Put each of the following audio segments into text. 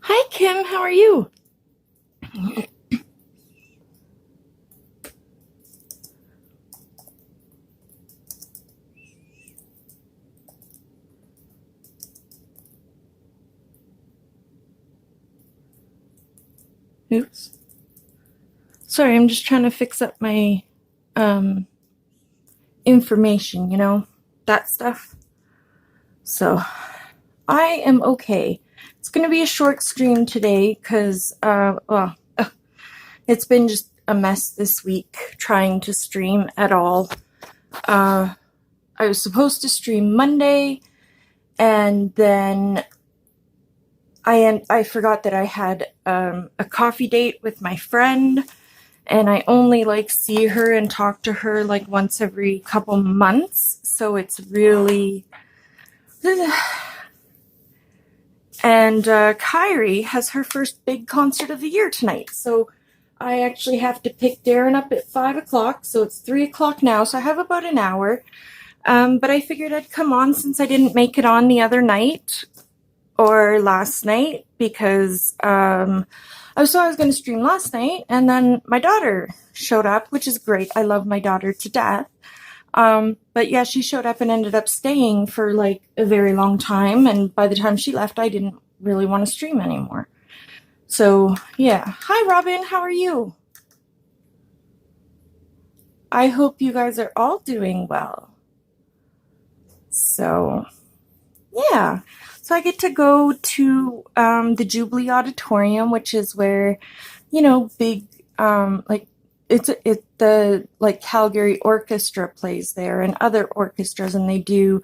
Hi, Kim. How are you? Oops. Sorry, I'm just trying to fix up my um, information, that stuff. So I am okay. It's going to be a short stream today because, it's been just a mess this week trying to stream at all. I was supposed to stream Monday, and then I forgot that I had a coffee date with my friend, and I only see her and talk to her once every couple months, so it's really and Kyrie has her first big concert of the year tonight, so I actually have to pick Darren up at 5 o'clock, so it's 3 o'clock now, so I have about an hour. But I figured I'd come on since I didn't make it on the other night or last night because I was going to stream last night, and then my daughter showed up, which is great. I love my daughter to death. But yeah, she showed up and ended up staying for a very long time, and by the time she left, I didn't really want to stream anymore. So yeah. Hi, Robin. How are you? I hope you guys are all doing well. So yeah. So I get to go to the Jubilee Auditorium, which is where, big the Calgary Orchestra plays there and other orchestras, and they do,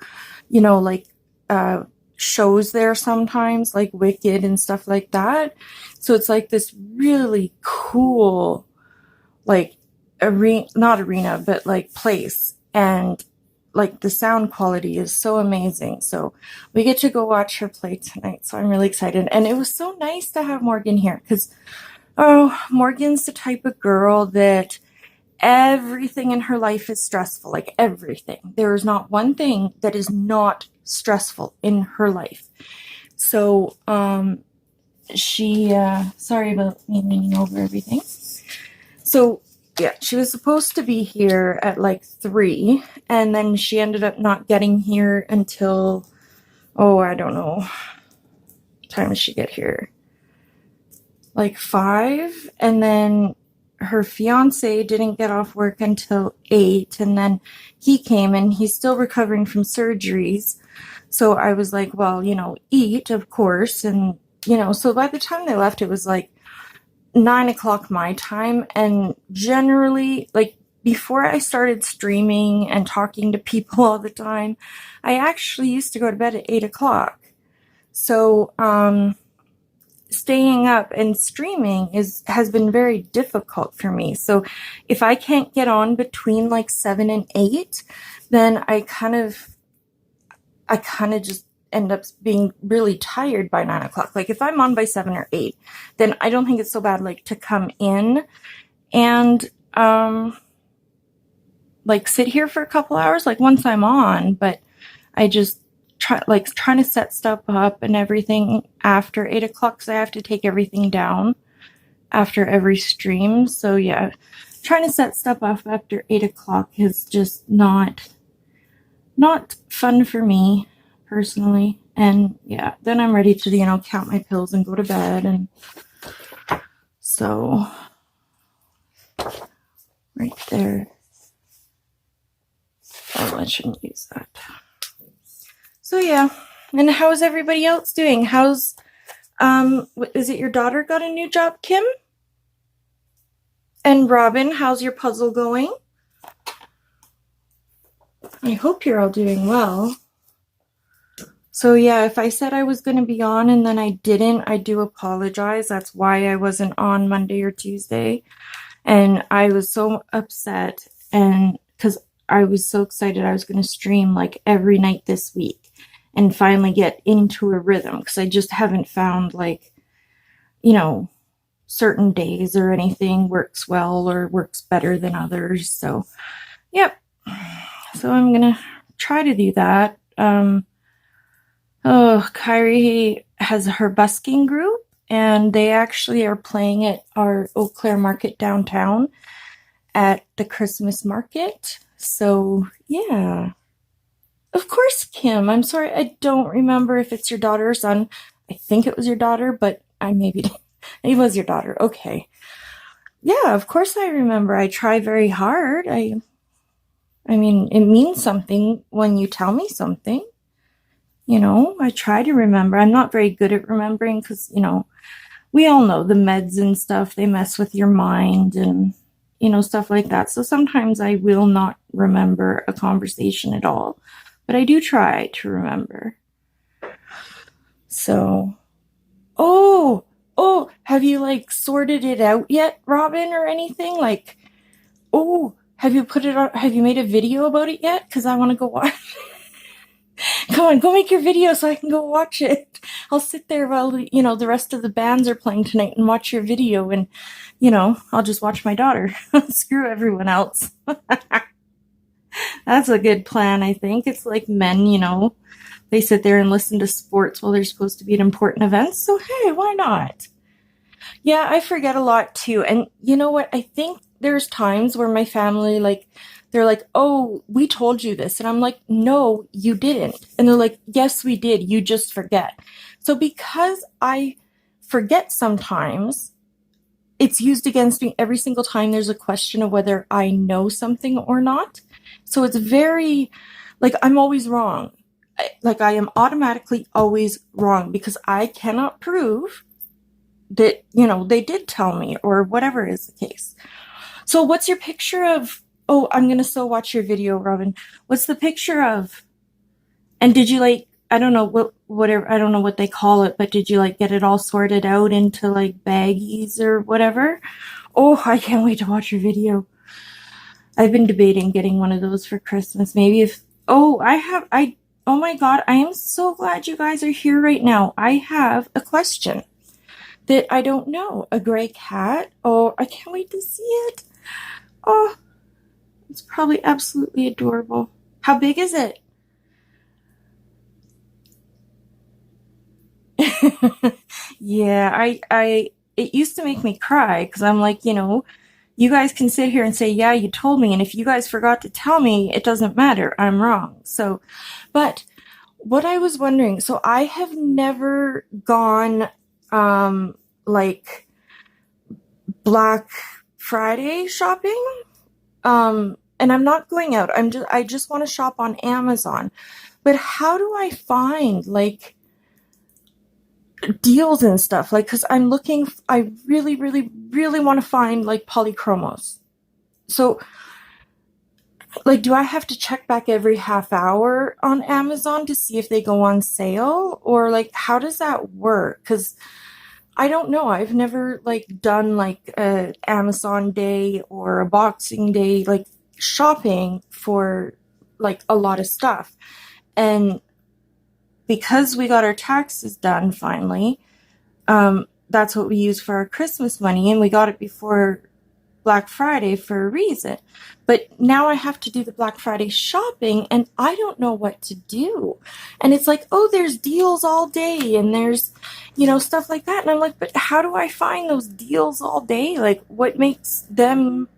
shows there sometimes, like Wicked and stuff like that. So it's this really cool, not arena, but place, and the sound quality is so amazing. So we get to go watch her play tonight. So I'm really excited. And it was so nice to have Morgan here because, Morgan's the type of girl that everything in her life is stressful, everything. There is not one thing that is not stressful in her life. So, sorry about me leaning over everything. So, yeah, she was supposed to be here at 3, and then she ended up not getting here until, I don't know. What time did she get here? 5, and then her fiance didn't get off work until 8, and then he came, and he's still recovering from surgeries. So I was like, well, eat, of course, and, so by the time they left, it was 9 o'clock my time, and generally, before I started streaming and talking to people all the time, I actually used to go to bed at 8 o'clock. So, staying up and streaming has been very difficult for me. So if I can't get on between 7 and 8, then I kind of just end up being really tired by 9 o'clock. If I'm on by 7 or 8, then I don't think it's so bad to come in and sit here for a couple hours once I'm on, but I just trying to set stuff up and everything after 8 o'clock, because I have to take everything down after every stream. So yeah, trying to set stuff up after 8 o'clock is just not fun for me personally. And yeah, then I'm ready to, count my pills and go to bed. And so right there. Oh, I shouldn't use that. So yeah, and how's everybody else doing? How's, is it your daughter got a new job, Kim? And Robin, how's your puzzle going? I hope you're all doing well. So yeah, if I said I was going to be on and then I didn't, I do apologize. That's why I wasn't on Monday or Tuesday. And I was so upset, and because I was so excited I was going to stream like every night this week and finally get into a rhythm, because I just haven't found like, certain days or anything works well or works better than others. So yep. So I'm going to try to do that. Kyrie has her busking group, and they actually are playing at our Eau Claire market downtown at the Christmas market. So yeah. Of course, Kim. I'm sorry, I don't remember if it's your daughter or son. I think it was your daughter, but it was your daughter. Okay. Yeah, of course I remember. I try very hard. I mean, it means something when you tell me something. I try to remember. I'm not very good at remembering because, we all know the meds and stuff, they mess with your mind and, stuff like that. So sometimes I will not remember a conversation at all, but I do try to remember. So, oh, have you like sorted it out yet, Robin, or anything? Like, have you put it on? Have you made a video about it yet? Because I want to go watch. Come on, go make your video so I can go watch it. I'll sit there while, the rest of the bands are playing tonight and watch your video, and, I'll just watch my daughter. Screw everyone else. That's a good plan, I think. It's like men, they sit there and listen to sports while they're supposed to be at important events. So, hey, why not? Yeah, I forget a lot too. And you know what? I think there's times where my family, like, they're like, oh, we told you this. And I'm like, no, you didn't. And they're like, yes, we did. You just forget. So because I forget sometimes, it's used against me every single time there's a question of whether I know something or not. So it's very, like, I'm always wrong. I am automatically always wrong because I cannot prove that, they did tell me or whatever is the case. So what's your picture of, oh, I'm going to so watch your video, Robin. What's the picture of, and did you I don't know whatever, I don't know what they call it, but did you get it all sorted out into baggies or whatever? Oh, I can't wait to watch your video. I've been debating getting one of those for Christmas. Maybe oh my God, I am so glad you guys are here right now. I have a question that I don't know. A gray cat. Oh, I can't wait to see it. Oh, it's probably absolutely adorable. How big is it? Yeah, it used to make me cry because I'm like, you guys can sit here and say, yeah, you told me. And if you guys forgot to tell me, it doesn't matter. I'm wrong. So, but what I was wondering, so I have never gone, Black Friday shopping. And I'm not going out. I just want to shop on Amazon. But how do I find deals and stuff? Cause I really, really, really want to find polychromos. So do I have to check back every half hour on Amazon to see if they go on sale? Or how does that work? Cause I don't know. I've never done a Amazon day or a Boxing Day shopping for a lot of stuff. And because we got our taxes done finally, that's what we use for our Christmas money, and we got it before Black Friday for a reason. But now I have to do the Black Friday shopping and I don't know what to do. And it's like, oh, there's deals all day and there's, stuff like that. And I'm like, but how do I find those deals all day? Like, what makes them,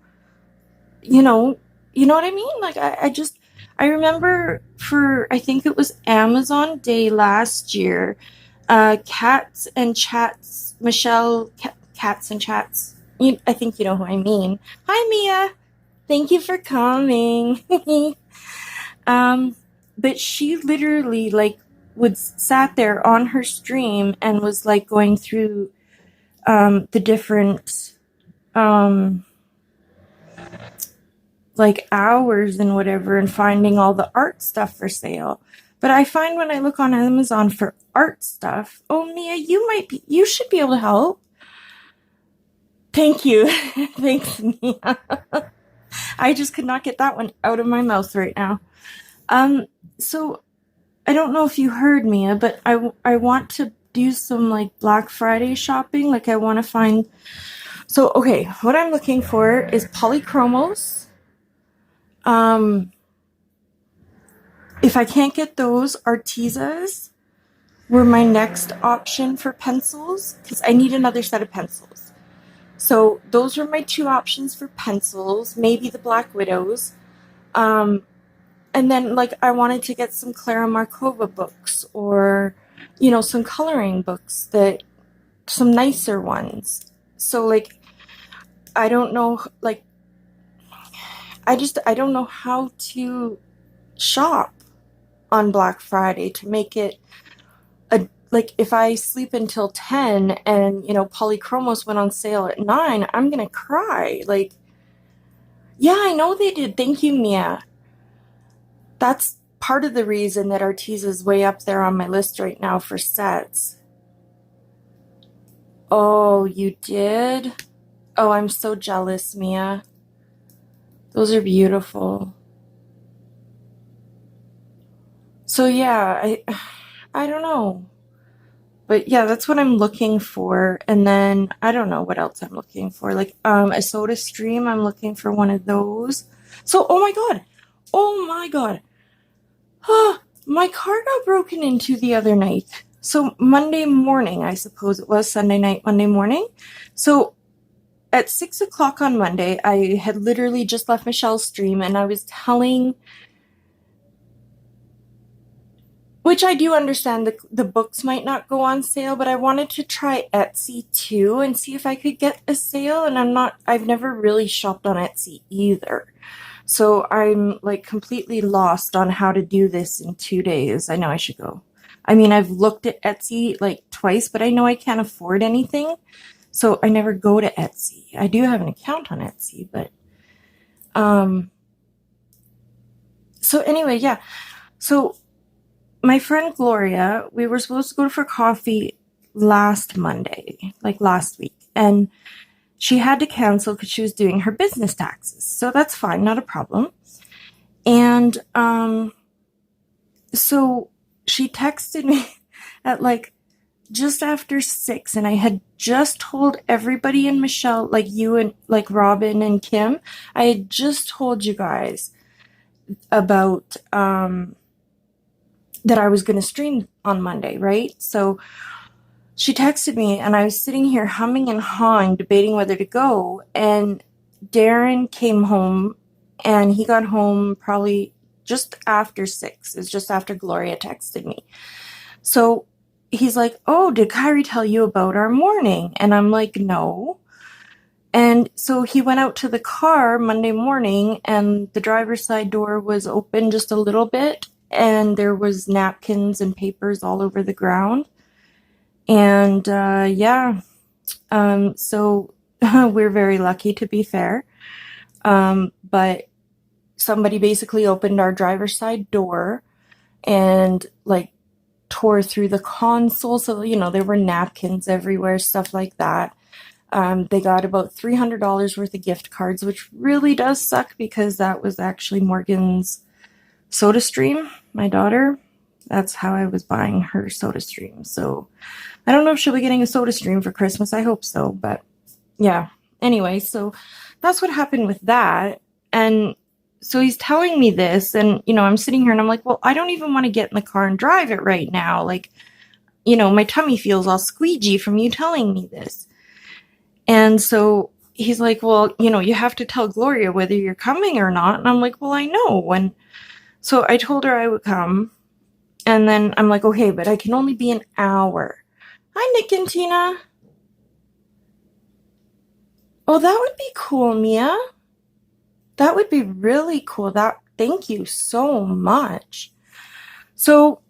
you know what I mean? Like, I remember I think it was Amazon Day last year, Cats and Chats, Michelle, Cats and Chats. I think you know who I mean. Hi, Mia. Thank you for coming. But she literally would sat there on her stream and was going through the different hours and whatever and finding all the art stuff for sale. But I find when I look on Amazon for art stuff, oh, Mia, you should be able to help. Thank you. Thanks, Mia. I just could not get that one out of my mouth right now. So I don't know if you heard, Mia, but I want to do some Black Friday shopping. I want to find. So, okay, what I'm looking for is polychromos. If I can't get those, Artesas were my next option for pencils because I need another set of pencils. So those are my two options for pencils, maybe the Black Widows. And then I wanted to get some Clara Markova books or, some coloring books some nicer ones. So I don't know, I don't know how to shop on Black Friday to make it if I sleep until 10 and, polychromos went on sale at 9, I'm going to cry. Yeah, I know they did. Thank you, Mia. That's part of the reason that Arteza is way up there on my list right now for sets. Oh, you did? Oh, I'm so jealous, Mia. Those are beautiful. So yeah, I don't know. But yeah, that's what I'm looking for. And then I don't know what else I'm looking for. A Soda Stream, I'm looking for one of those. So, oh my God. My car got broken into the other night. So Monday morning, I suppose it was Sunday night, Monday morning. So at 6 o'clock on Monday, I had literally just left Michelle's stream and I was telling, which I do understand the books might not go on sale, but I wanted to try Etsy too and see if I could get a sale. And I've never really shopped on Etsy either. So I'm completely lost on how to do this in 2 days. I know I should go. I mean, I've looked at Etsy twice, but I know I can't afford anything. So I never go to Etsy. I do have an account on Etsy, but, so anyway, yeah. So my friend Gloria, we were supposed to go for coffee last Monday, last week, and she had to cancel because she was doing her business taxes. So that's fine, not a problem. And so she texted me at just after 6, and I had just told everybody in Michelle, you and Robin and Kim, I had just told you guys about that I was going to stream on Monday, right? So she texted me and I was sitting here humming and hawing, debating whether to go. And Darren came home and he got home probably just after 6. It was just after Gloria texted me. So he's like, oh, did Kyrie tell you about our morning? And I'm like, no. And so he went out to the car Monday morning and the driver's side door was open just a little bit. And there was napkins and papers all over the ground. And, so we're very lucky, to be fair. But somebody basically opened our driver's side door and tore through the console. So, there were napkins everywhere, stuff like that. They got about $300 worth of gift cards, which really does suck because that was actually Morgan's Soda Stream, my daughter. That's how I was buying her Soda Stream. So I don't know if she'll be getting a Soda Stream for Christmas. I hope so. But yeah, anyway, so that's what happened with that. And so he's telling me this, and, I'm sitting here and I'm like, well, I don't even want to get in the car and drive it right now. Like, my tummy feels all squeegee from you telling me this. And so he's like, well, you have to tell Gloria whether you're coming or not. And I'm like, well, I know. And so I told her I would come. And then I'm like, okay, but I can only be an hour. Hi, Nick and Tina. Oh, that would be cool, Mia. That would be really cool. Thank you so much. So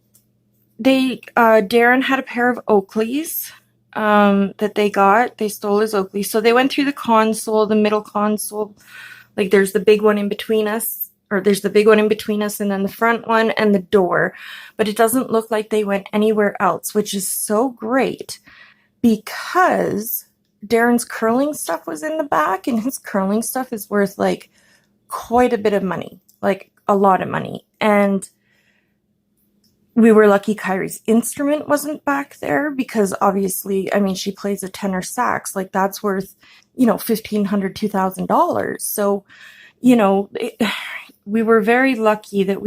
Darren had a pair of Oakleys that they got. They stole his Oakley. So they went through the console, the middle console. Like there's the big one in between us, and then the front one and the door. But it doesn't look like they went anywhere else, which is so great because Darren's curling stuff was in the back, and his curling stuff is worth like quite a bit of money, like a lot of money. And we were lucky Kyrie's instrument wasn't back there because obviously, she plays a tenor sax. Like that's worth, $1,500, $2,000. So, we were very lucky that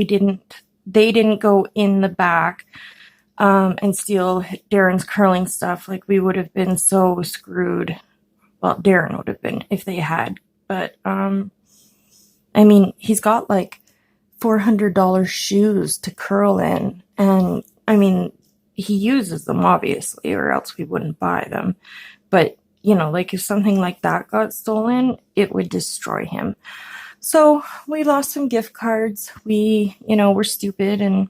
they didn't go in the back and steal Darren's curling stuff. Like we would have been so screwed. Well, Darren would have been if they had. But, he's got like $400 shoes to curl in. And he uses them obviously, or else we wouldn't buy them. But, like if something like that got stolen, it would destroy him. So we lost some gift cards. We, were stupid. And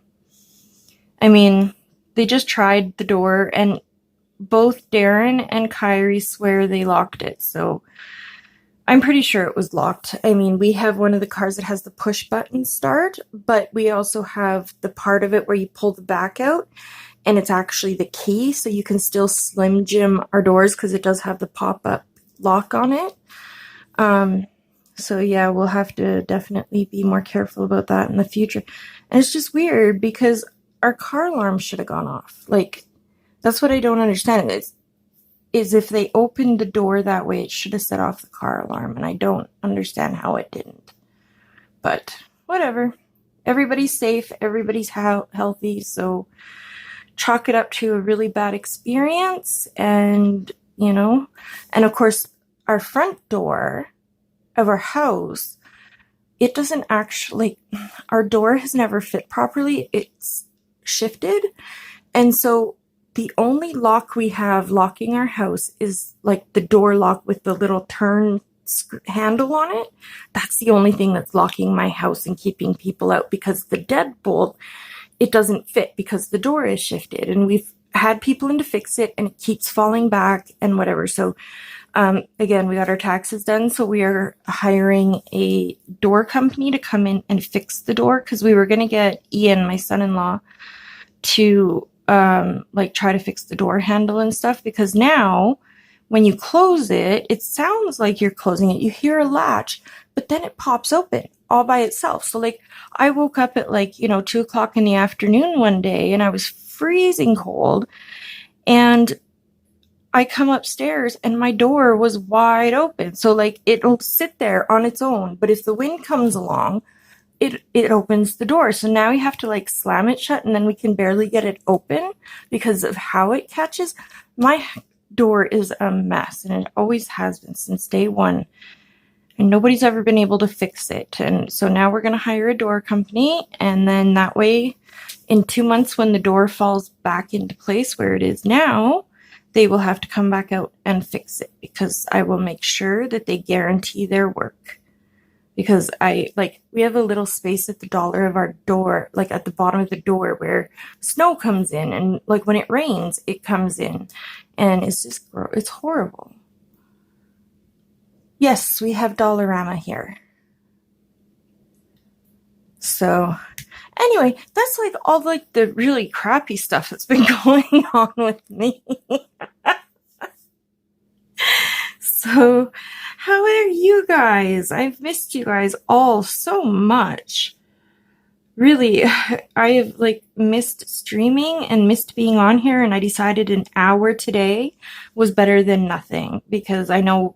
they just tried the door, and both Darren and Kyrie swear they locked it. So I'm pretty sure it was locked. We have one of the cars that has the push button start, but we also have the part of it where you pull the back out and it's actually the key. So you can still Slim Jim our doors because it does have the pop-up lock on it. So yeah, we'll have to definitely be more careful about that in the future. And it's just weird because our car alarm should have gone off. Like, that's what I don't understand. Is if they opened the door that way, it should have set off the car alarm, and I don't understand how it didn't. But whatever. Everybody's safe. Everybody's healthy. So chalk it up to a really bad experience. And, and of course, our front door of our house, it doesn't actually, our door has never fit properly. It's shifted. And so the only lock we have locking our house is like the door lock with the little turn handle on it. That's the only thing that's locking my house and keeping people out, because the deadbolt, it doesn't fit because the door is shifted, and we've had people in to fix it and it keeps falling back and whatever. So again, we got our taxes done. So we are hiring a door company to come in and fix the door, because we were going to get Ian, my son-in-law, to try to fix the door handle and stuff, because now when you close it, it sounds like you're closing it. You hear a latch, but then it pops open all by itself. So like I woke up at 2:00 in the afternoon one day and I was freezing cold, and I come upstairs and my door was wide open. So like it'll sit there on its own, but if the wind comes along, it opens the door. So now you have to slam it shut, and then we can barely get it open because of how it catches. My door is a mess, and it always has been since day one, and nobody's ever been able to fix it. And so now we're going to hire a door company, and then that way in 2 months, when the door falls back into place where it is now, they will have to come back out and fix it, because I will make sure that they guarantee their work. Because we have a little space at the dollar of our door, at the bottom of the door where snow comes in, and when it rains, it comes in, and it's just, it's horrible. Yes, we have Dollarama here. So anyway, that's all the really crappy stuff that's been going on with me. So how are you guys? I've missed you guys all so much. Really, I have missed streaming and missed being on here, and I decided an hour today was better than nothing, because I know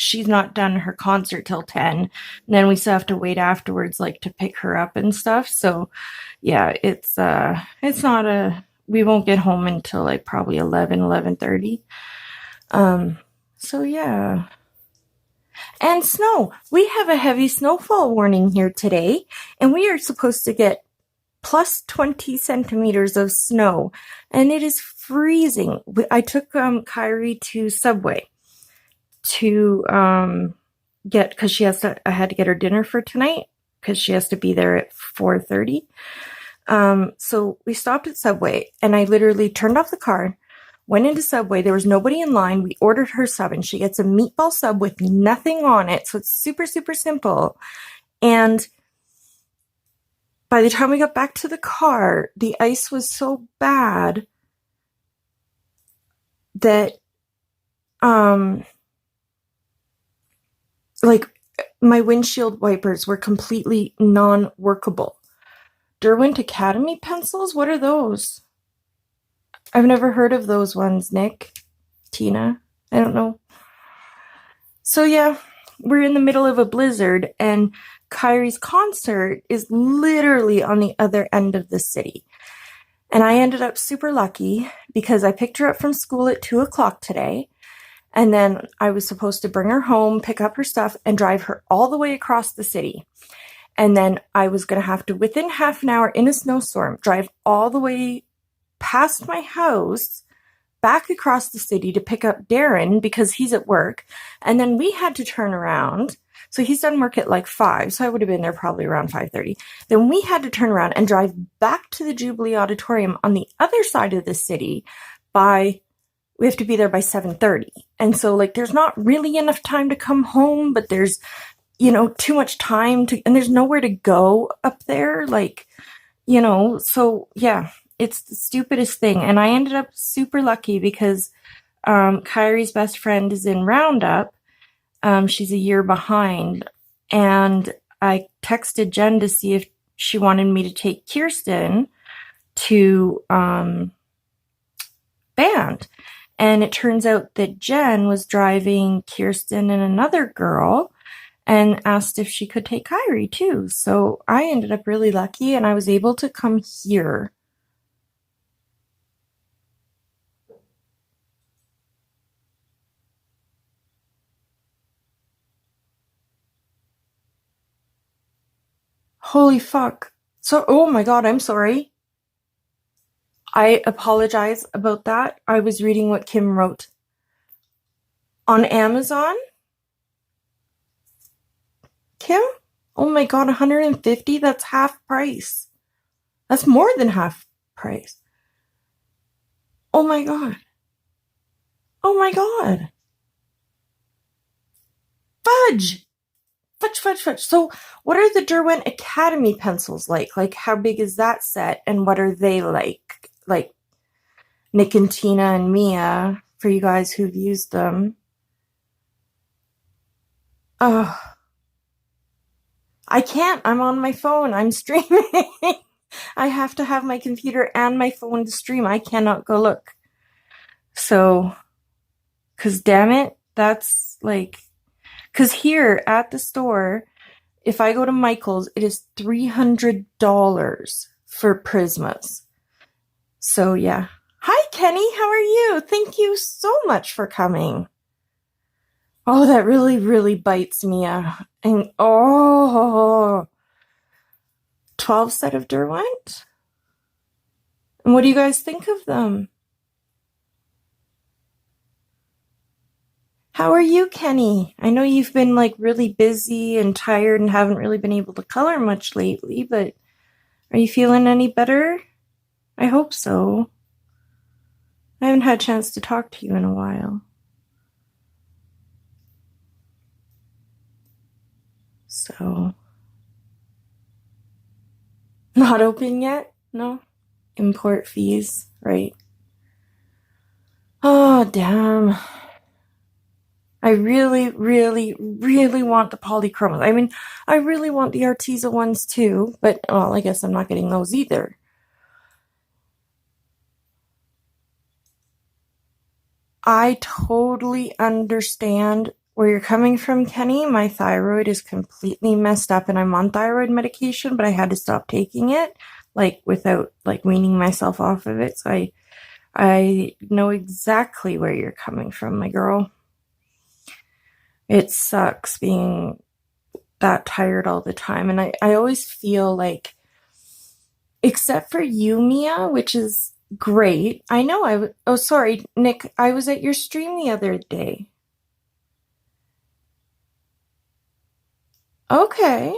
she's not done her concert till 10. And then we still have to wait afterwards, like to pick her up and stuff. So yeah, it's not we won't get home until like probably 11:30. So yeah. And snow. We have a heavy snowfall warning here today, and we are supposed to get plus 20 centimeters of snow, and it is freezing. I took Kyrie to Subway to because I had to get her dinner for tonight because she has to be there at 4:30. So we stopped at Subway, and I literally turned off the car, went into Subway. There was nobody in line. We ordered her sub, and she gets a meatball sub with nothing on it. So it's super, super simple. And by the time we got back to the car, the ice was so bad that, like, my windshield wipers were completely non-workable. Derwent Academy pencils? What are those? I've never heard of those ones, Nick. Tina? I don't know. So yeah, we're in the middle of a blizzard, and Kyrie's concert is literally on the other end of the city. And I ended up super lucky because I picked her up from school at 2 o'clock today. And then I was supposed to bring her home, pick up her stuff, and drive her all the way across the city. And then I was going to have to, within half an hour in a snowstorm, drive all the way past my house, back across the city to pick up Darren because he's at work. And then we had to turn around. So he's done work at like 5. So I would have been there probably around 5:30. Then we had to turn around and drive back to the Jubilee Auditorium on the other side of the city we have to be there by 7:30. And so like, there's not really enough time to come home, but there's, too much time and there's nowhere to go up there. Like, so yeah, it's the stupidest thing. And I ended up super lucky because, Kyrie's best friend is in Roundup. She's a year behind. And I texted Jen to see if she wanted me to take Kirsten to, band. And it turns out that Jen was driving Kirsten and another girl and asked if she could take Kyrie too. So I ended up really lucky and I was able to come here. Holy fuck. So, oh my God, I'm sorry. I apologize about that. I was reading what Kim wrote. On Amazon? Kim? Oh my God, 150? That's half price. That's more than half price. Oh my God. Oh my God. Fudge! Fudge. So what are the Derwent Academy pencils like? Like, how big is that set? And what are they like? Like, Nick and Tina and Mia, for you guys who've used them. Oh, I can't. I'm on my phone. I'm streaming. I have to have my computer and my phone to stream. I cannot go look. So, because damn it, that's like, because here at the store, if I go to Michael's, it is $300 for Prismas. So yeah. Hi, Kenny. How are you? Thank you so much for coming. Oh, that really, really bites me. And 12 set of Derwent? And what do you guys think of them? How are you, Kenny? I know you've been like really busy and tired and haven't really been able to color much lately, but are you feeling any better? I hope so. I haven't had a chance to talk to you in a while. So, not open yet? No? Import fees, right? Oh, damn. I really, really, really want the polychromos. I mean, I really want the Arteza ones too, but, well, I guess I'm not getting those either. I totally understand where you're coming from, Kenny. My thyroid is completely messed up and I'm on thyroid medication, but I had to stop taking it, like without like weaning myself off of it. So I know exactly where you're coming from, my girl. It sucks being that tired all the time. And I always feel like, except for you, Mia, which is great. I know oh, sorry, Nick, I was at your stream the other day. Okay.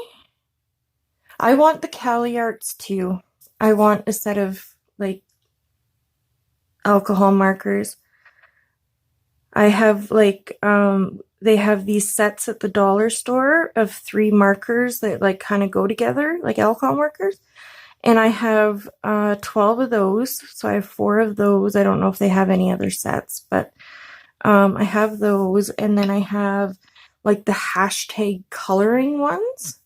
I want the Cali Arts too. I want a set of like alcohol markers. I have like they have these sets at the dollar store of 3 markers that like kind of go together, like alcohol markers. And I have 12 of those. So I have 4 of those. I don't know if they have any other sets, but I have those. And then I have like the hashtag coloring ones.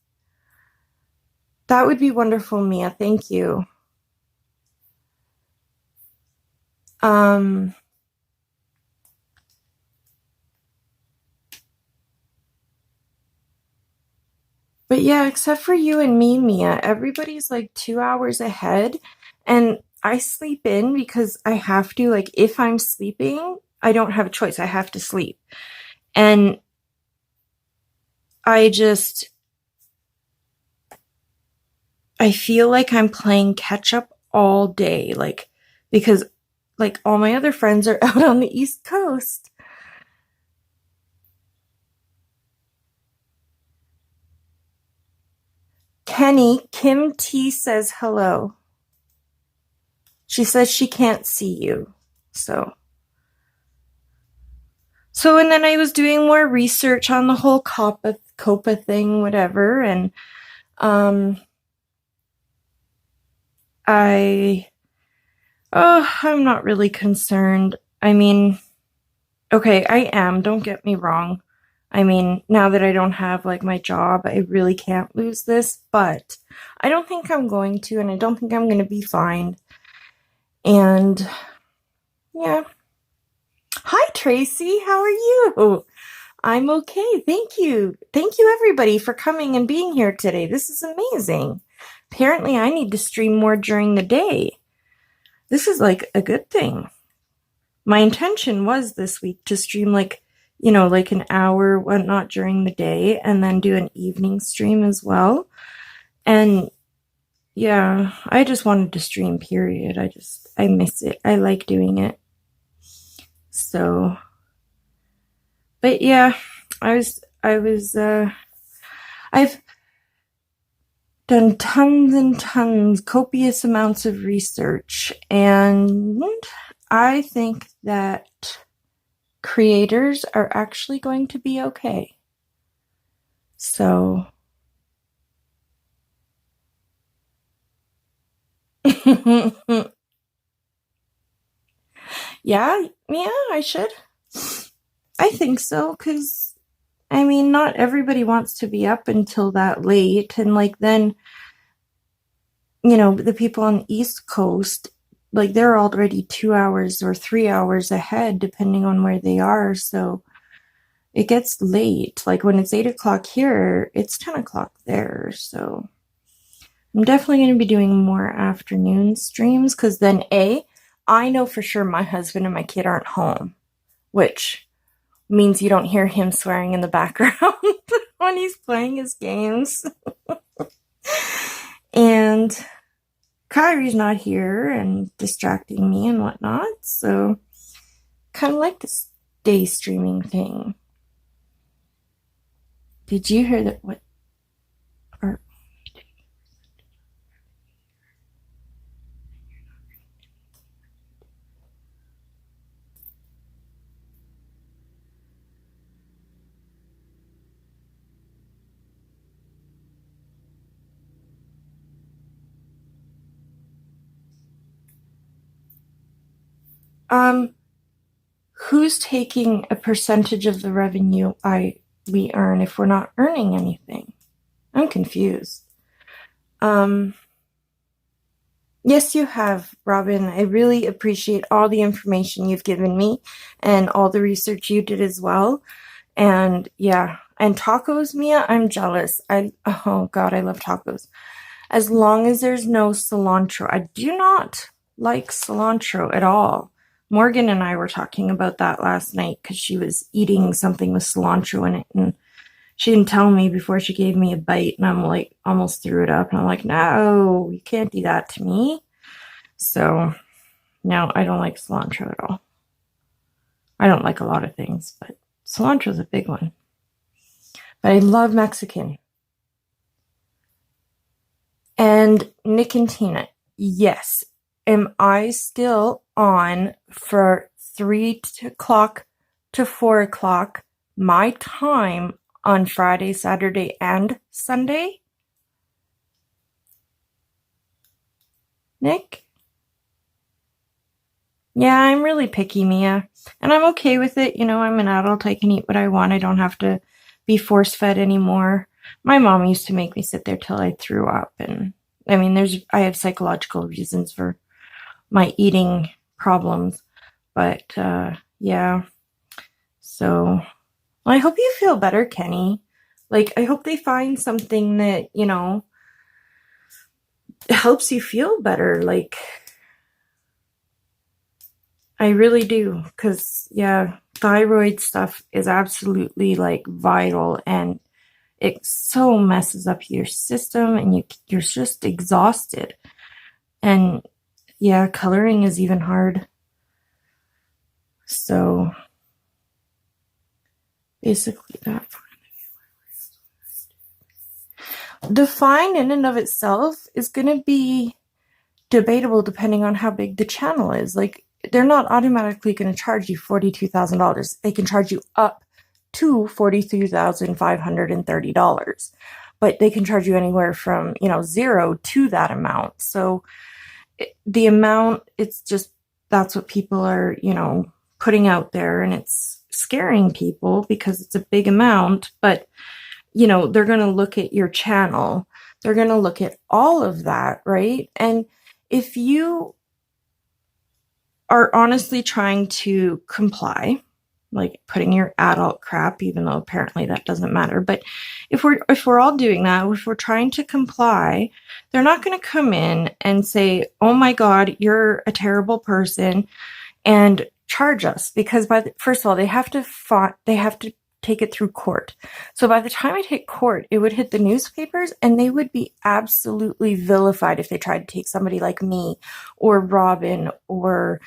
That would be wonderful, Mia. Thank you. But yeah, except for you and me, Mia, everybody's like 2 hours ahead. And I sleep in because I have to. Like, if I'm sleeping, I don't have a choice. I have to sleep. And I feel like I'm playing catch up all day. Like, because like all my other friends are out on the East Coast. Kenny, Kim T says hello. She says she can't see you. So, and then I was doing more research on the whole COPA thing, whatever, and I'm not really concerned. I mean, okay, I am, don't get me wrong. I mean, now that I don't have like my job, I really can't lose this, but I don't think I'm going to, and I don't think I'm going to be fined. And yeah. Hi, Tracy. How are you? I'm okay. Thank you. Thank you, everybody, for coming and being here today. This is amazing. Apparently, I need to stream more during the day. This is like a good thing. My intention was this week to stream like, like an hour, whatnot during the day, and then do an evening stream as well. And yeah, I just wanted to stream, period. I miss it. I like doing it. So, but yeah, I've done tons and tons, copious amounts of research, and I think that creators are actually going to be okay. So, yeah, I should. I think so, because, I mean, not everybody wants to be up until that late, and like then, the people on the East Coast, like they're already 2 hours or 3 hours ahead, depending on where they are, so it gets late. Like when it's 8 o'clock here, it's 10 o'clock there, so I'm definitely going to be doing more afternoon streams, because then I know for sure my husband and my kid aren't home, which means you don't hear him swearing in the background when he's playing his games. And Kyrie's not here and distracting me and whatnot, so kind of like this day streaming thing. Did you hear that? What? Or who's taking a percentage of the revenue we earn if we're not earning anything? I'm confused. Yes, you have, Robin. I really appreciate all the information you've given me and all the research you did as well. And yeah, and tacos, Mia, I'm jealous. Oh God, I love tacos. As long as there's no cilantro. I do not like cilantro at all. Morgan and I were talking about that last night because she was eating something with cilantro in it, and she didn't tell me before she gave me a bite, and I'm like, almost threw it up. And I'm like, no, you can't do that to me. So, no, I don't like cilantro at all. I don't like a lot of things, but cilantro's a big one. But I love Mexican. And Nick and Tina, yes. Am I still on for 3 o'clock to 4 o'clock my time on Friday, Saturday, and Sunday? Nick? Yeah, I'm really picky, Mia. And I'm okay with it. You know, I'm an adult. I can eat what I want. I don't have to be force-fed anymore. My mom used to make me sit there till I threw up. And I mean, I have psychological reasons for my eating problems. But yeah. So well, I hope you feel better, Kenny. Like, I hope they find something that, you know, helps you feel better. Like, I really do, because yeah, thyroid stuff is absolutely like vital, and it so messes up your system, and you're just exhausted. And yeah, coloring is even hard. So basically that. The fine in and of itself is going to be debatable depending on how big the channel is. Like, they're not automatically going to charge you $42,000. They can charge you up to $42,530, but they can charge you anywhere from, you know, zero to that amount. So the amount, it's just, that's what people are, you know, putting out there, and it's scaring people because it's a big amount. But you know, they're going to look at your channel. They're going to look at all of that, right? And if you are honestly trying to comply, like putting your adult crap, even though apparently that doesn't matter, but if we're all doing that, if we're trying to comply, they're not going to come in and say, "Oh my God, you're a terrible person," and charge us, because first of all, they have to take it through court. So by the time it hit court, it would hit the newspapers, and they would be absolutely vilified if they tried to take somebody like me or Robin or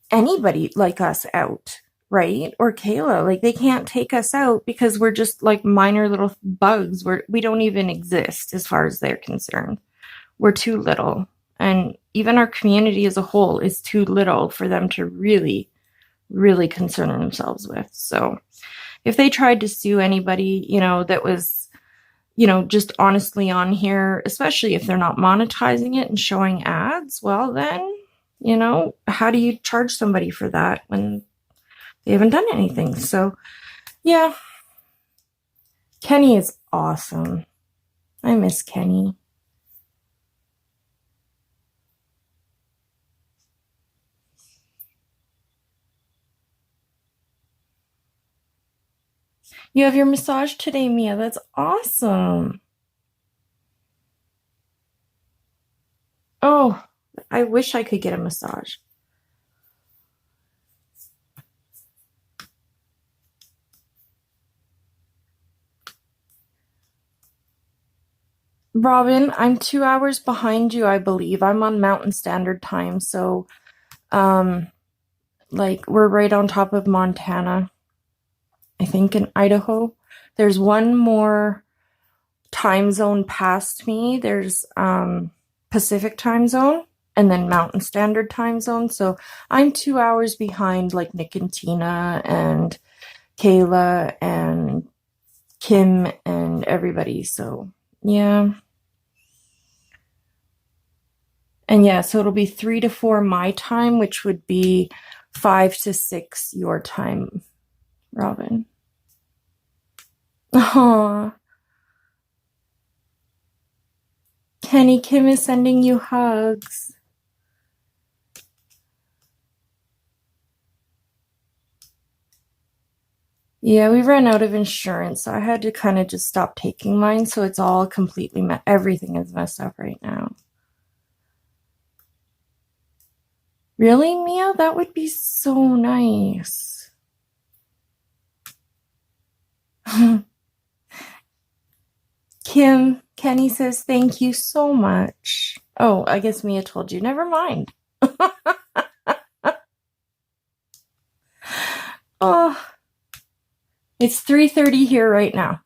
anybody like us out, right? Or Kayla. Like, they can't take us out because we're just like minor little bugs. We don't even exist as far as they're concerned. We're too little. And even our community as a whole is too little for them to really, really concern themselves with. So if they tried to sue anybody, you know, that was, you know, just honestly on here, especially if they're not monetizing it and showing ads, well then, you know, how do you charge somebody for that when they haven't done anything? So yeah, Kenny is awesome. I miss Kenny. You have your massage today, Mia. That's awesome. Oh, I wish I could get a massage. Robin, I'm 2 hours behind you, I believe. I'm on Mountain Standard Time, so like, we're right on top of Montana. I think in Idaho. There's one more time zone past me. There's Pacific time zone and then Mountain Standard time zone. So I'm 2 hours behind like Nick and Tina and Kayla and Kim and everybody. So yeah. And yeah, so it'll be 3 to 4 my time, which would be 5 to 6 your time, Robin. Aww. Kenny, Kim is sending you hugs. Yeah, we ran out of insurance, so I had to kind of just stop taking mine, so it's all completely everything is messed up right now. Really, Mia? That would be so nice. Kenny says thank you so much. Oh, I guess Mia told you. Never mind. Oh, it's 3:30 here right now.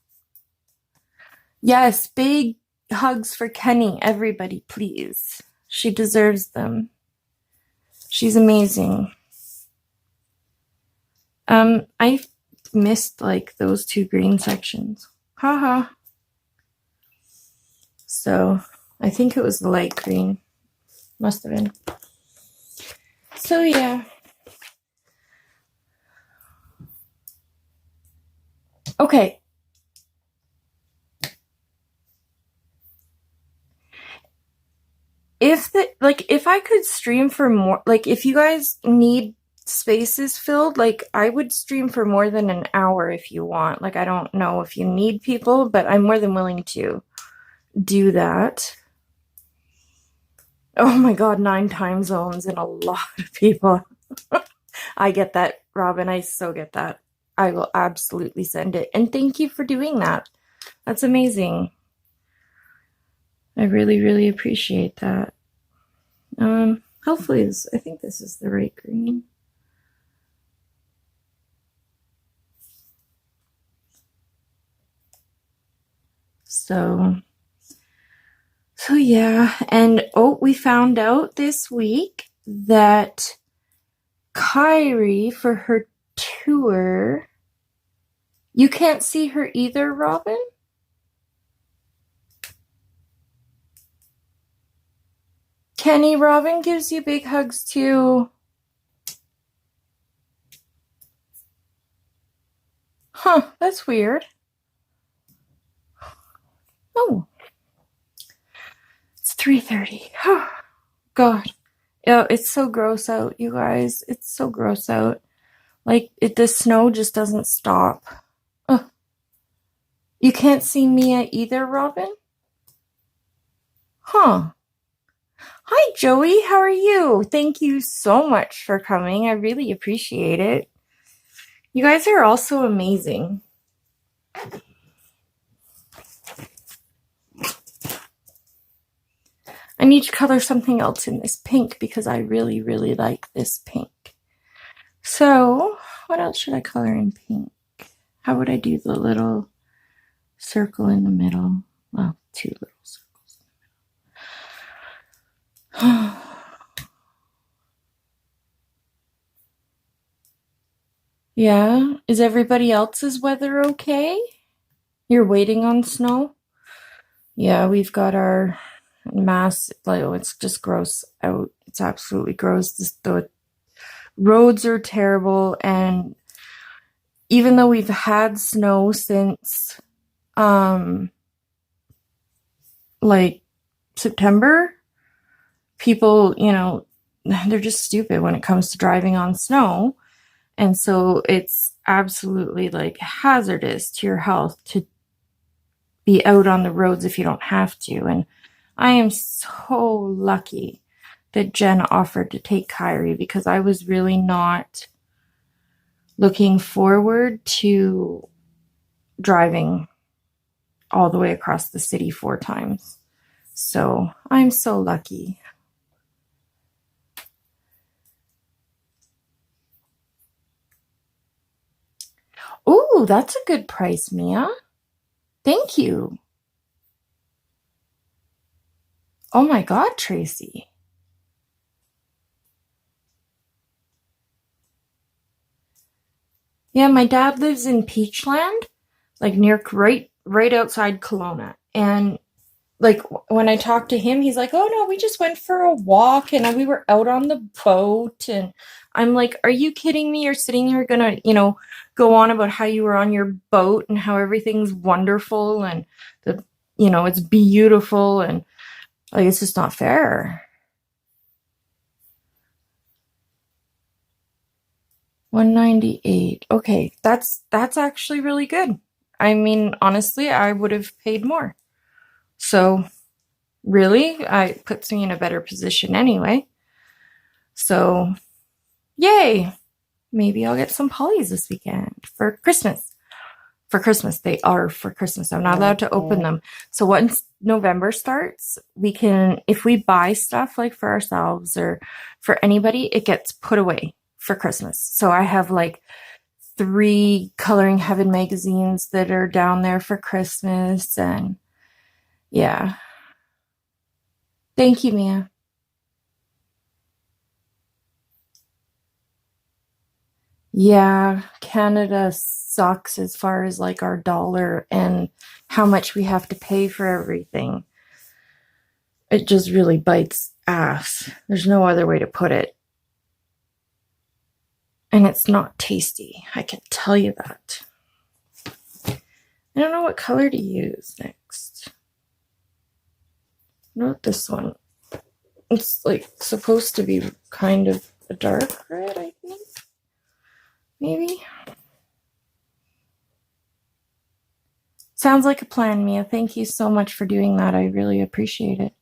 Yes, big hugs for Kenny, everybody, please. She deserves them. She's amazing. I missed like those two green sections. Haha. So I think it was the light green. Must have been. So yeah. Okay. If I could stream for more, like if you guys need spaces filled, like I would stream for more than an hour if you want. Like I don't know if you need people, but I'm more than willing to do that. Oh my god, 9 time zones and a lot of people. I get that, Robin. I so get that. I will absolutely send it. And thank you for doing that. That's amazing. I really, really appreciate that. Hopefully I think this is the right green. So yeah, and we found out this week that Kyrie, for her tour, you can't see her either, Robin? Kenny, Robin gives you big hugs too. Huh, that's weird. Oh. It's 3:30. Oh, God. Yeah, it's so gross out, you guys. It's so gross out. Like, the snow just doesn't stop. Ugh. You can't see Mia either, Robin? Huh. Hi, Joey. How are you? Thank you so much for coming. I really appreciate it. You guys are all so amazing. I need to color something else in this pink because I really, really like this pink. So, what else should I color in pink? How would I do the little circle in the middle? Well, 2 little circles in the middle. Yeah, is everybody else's weather okay? You're waiting on snow? Yeah, we've got our mass, like, it's just gross out. It's absolutely gross. The roads are terrible, and even though we've had snow since like September, people, they're just stupid when it comes to driving on snow. And so it's absolutely like hazardous to your health to be out on the roads if you don't have to. And I am so lucky that Jen offered to take Kyrie because I was really not looking forward to driving all the way across the city 4 times. So I'm so lucky. Ooh, that's a good price, Mia. Thank you. Oh my God, Tracy. Yeah, my dad lives in Peachland, like near right outside Kelowna. And like when I talked to him, he's like, "Oh no, we just went for a walk and we were out on the boat." And I'm like, "Are you kidding me? You're sitting here gonna, go on about how you were on your boat and how everything's wonderful and it's beautiful and like it's just not fair." $198. Okay, that's actually really good. I mean, honestly, I would have paid more. So, really, it puts me in a better position anyway. So, yay! Maybe I'll get some polys this weekend for Christmas. For Christmas, they are for Christmas. I'm not allowed to open them. So once November starts, we can, if we buy stuff like for ourselves or for anybody, it gets put away for Christmas. So I have like 3 Coloring Heaven magazines that are down there for Christmas. And yeah. Thank you, Mia. Yeah, Canada sucks as far as like our dollar and how much we have to pay for everything. It just really bites ass. There's no other way to put it. And it's not tasty. I can tell you that. I don't know what color to use next. Not this one. It's like supposed to be kind of a dark red, I think. Maybe. Sounds like a plan, Mia. Thank you so much for doing that. I really appreciate it.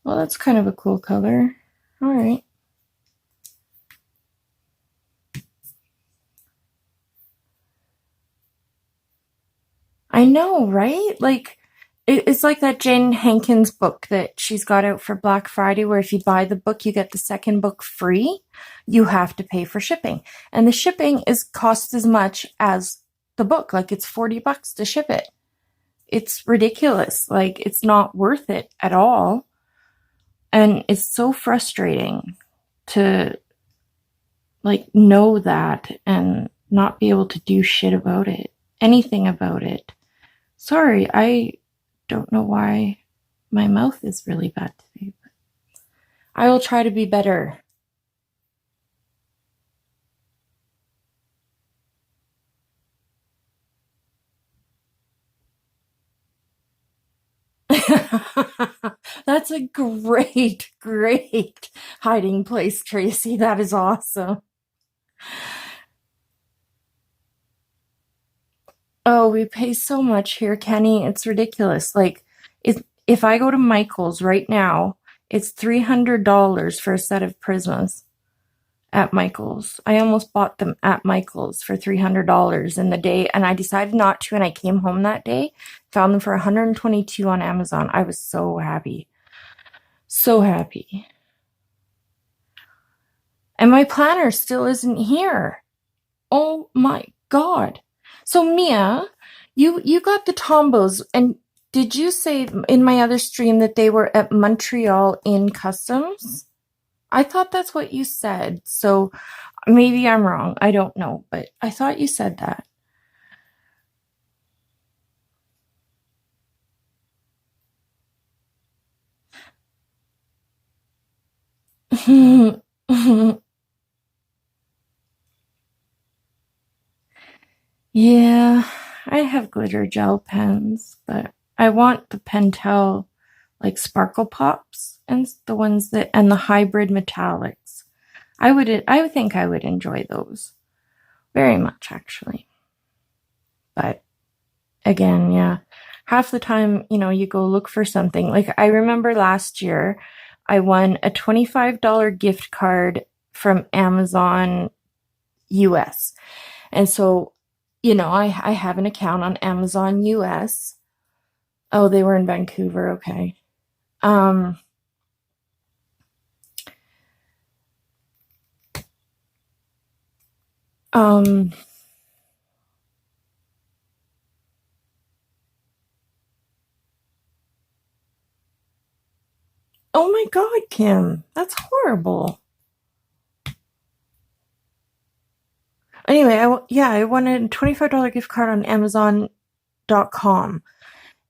Well, that's kind of a cool color. All right. I know, right? Like, it's like that Jen Hankins book that she's got out for Black Friday, where if you buy the book, you get the second book free. You have to pay for shipping. And the shipping costs as much as the book. Like, it's $40 to ship it. It's ridiculous. Like, it's not worth it at all. And it's so frustrating to, like, know that and not be able to do shit about it. Anything about it. Sorry, I don't know why my mouth is really bad today, but I will try to be better. That's a great, great hiding place, Tracy. That is awesome. Oh, we pay so much here, Kenny. It's ridiculous. Like, if I go to Michael's right now, it's $300 for a set of Prismas at Michael's. I almost bought them at Michael's for $300 in the day, and I decided not to, and I came home that day, found them for $122 on Amazon. I was so happy. So happy. And my planner still isn't here. Oh my God. So Mia, you got the Tombos, and did you say in my other stream that they were at Montreal in Customs? I thought that's what you said. So maybe I'm wrong. I don't know, but I thought you said that. Yeah, I have glitter gel pens, but I want the Pentel like sparkle pops and the ones that and the hybrid metallics. I would think I would enjoy those very much actually. But again, yeah, half the time, you go look for something. Like I remember last year I won a $25 gift card from Amazon US. And so, I have an account on Amazon US. Oh, they were in Vancouver. Okay. Um, um, oh my God, Kim, that's horrible. Anyway, I won a $25 gift card on Amazon.com.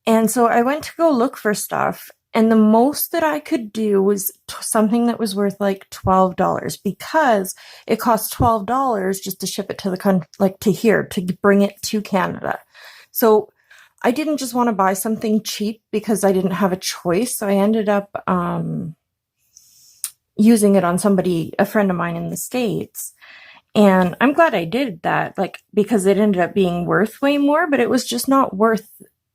And so I went to go look for stuff, and the most that I could do was something that was worth like $12 because it costs $12 just to ship it to the country, like to here, to bring it to Canada. So I didn't just want to buy something cheap because I didn't have a choice. So I ended up using it on a friend of mine in the States. And I'm glad I did that, like, because it ended up being worth way more, but it was just not worth,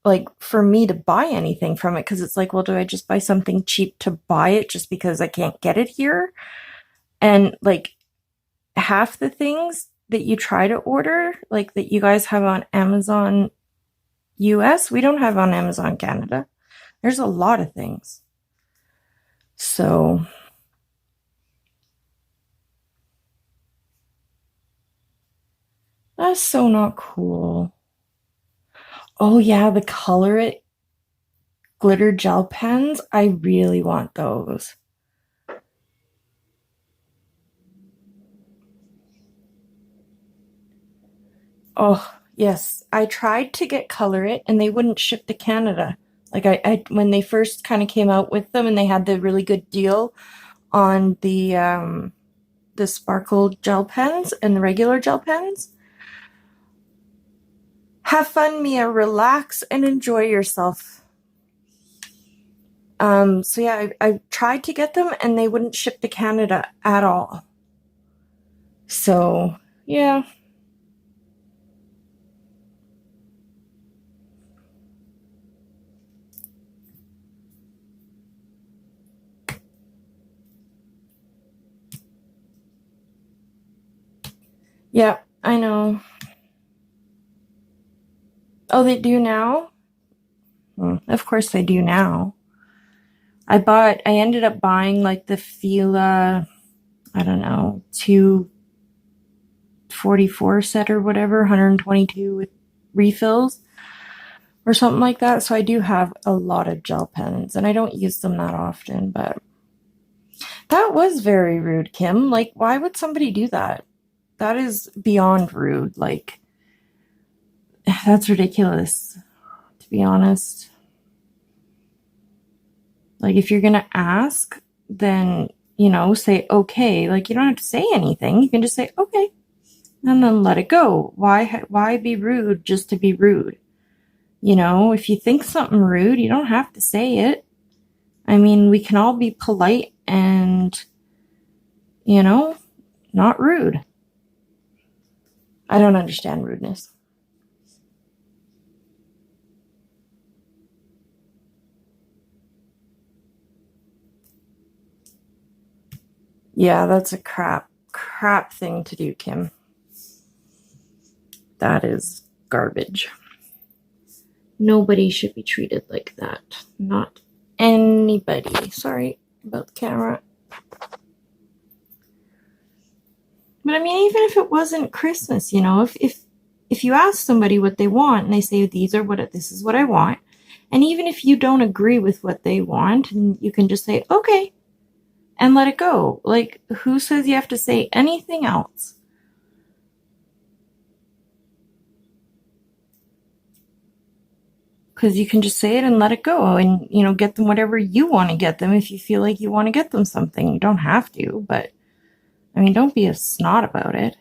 like, for me to buy anything from it, because it's like, well, do I just buy something cheap to buy it just because I can't get it here? And, like, half the things that you try to order, like, that you guys have on Amazon US, we don't have on Amazon Canada. There's a lot of things. So, that's so not cool. Oh yeah, the Color It glitter gel pens. I really want those. Oh, yes. I tried to get Color It and they wouldn't ship to Canada. Like I when they first kind of came out with them and they had the really good deal on the sparkle gel pens and the regular gel pens. Have fun, Mia. Relax and enjoy yourself. So yeah, I tried to get them and they wouldn't ship to Canada at all. So yeah. Yeah, I know. Oh, they do now? Of course they do now. I ended up buying like the Fila, I don't know, 244 set or whatever, 122 with refills or something like that. So I do have a lot of gel pens and I don't use them that often, but that was very rude, Kim. Like, why would somebody do that? That is beyond rude. Like, that's ridiculous, to be honest. Like, if you're gonna ask, then, say okay. Like, you don't have to say anything. You can just say okay and then let it go. Why be rude just to be rude? If you think something rude, you don't have to say it. I mean, we can all be polite and, not rude. I don't understand rudeness. Yeah, that's a crap thing to do, Kim. That is garbage. Nobody should be treated like that. Not anybody. Sorry about the camera. But I mean, even if it wasn't Christmas, if you ask somebody what they want and they say this is what I want, and even if you don't agree with what they want, and you can just say okay and let it go. Like, who says you have to say anything else? Because you can just say it and let it go and, get them whatever you want to get them if you feel like you want to get them something. You don't have to, but I mean, don't be a snot about it.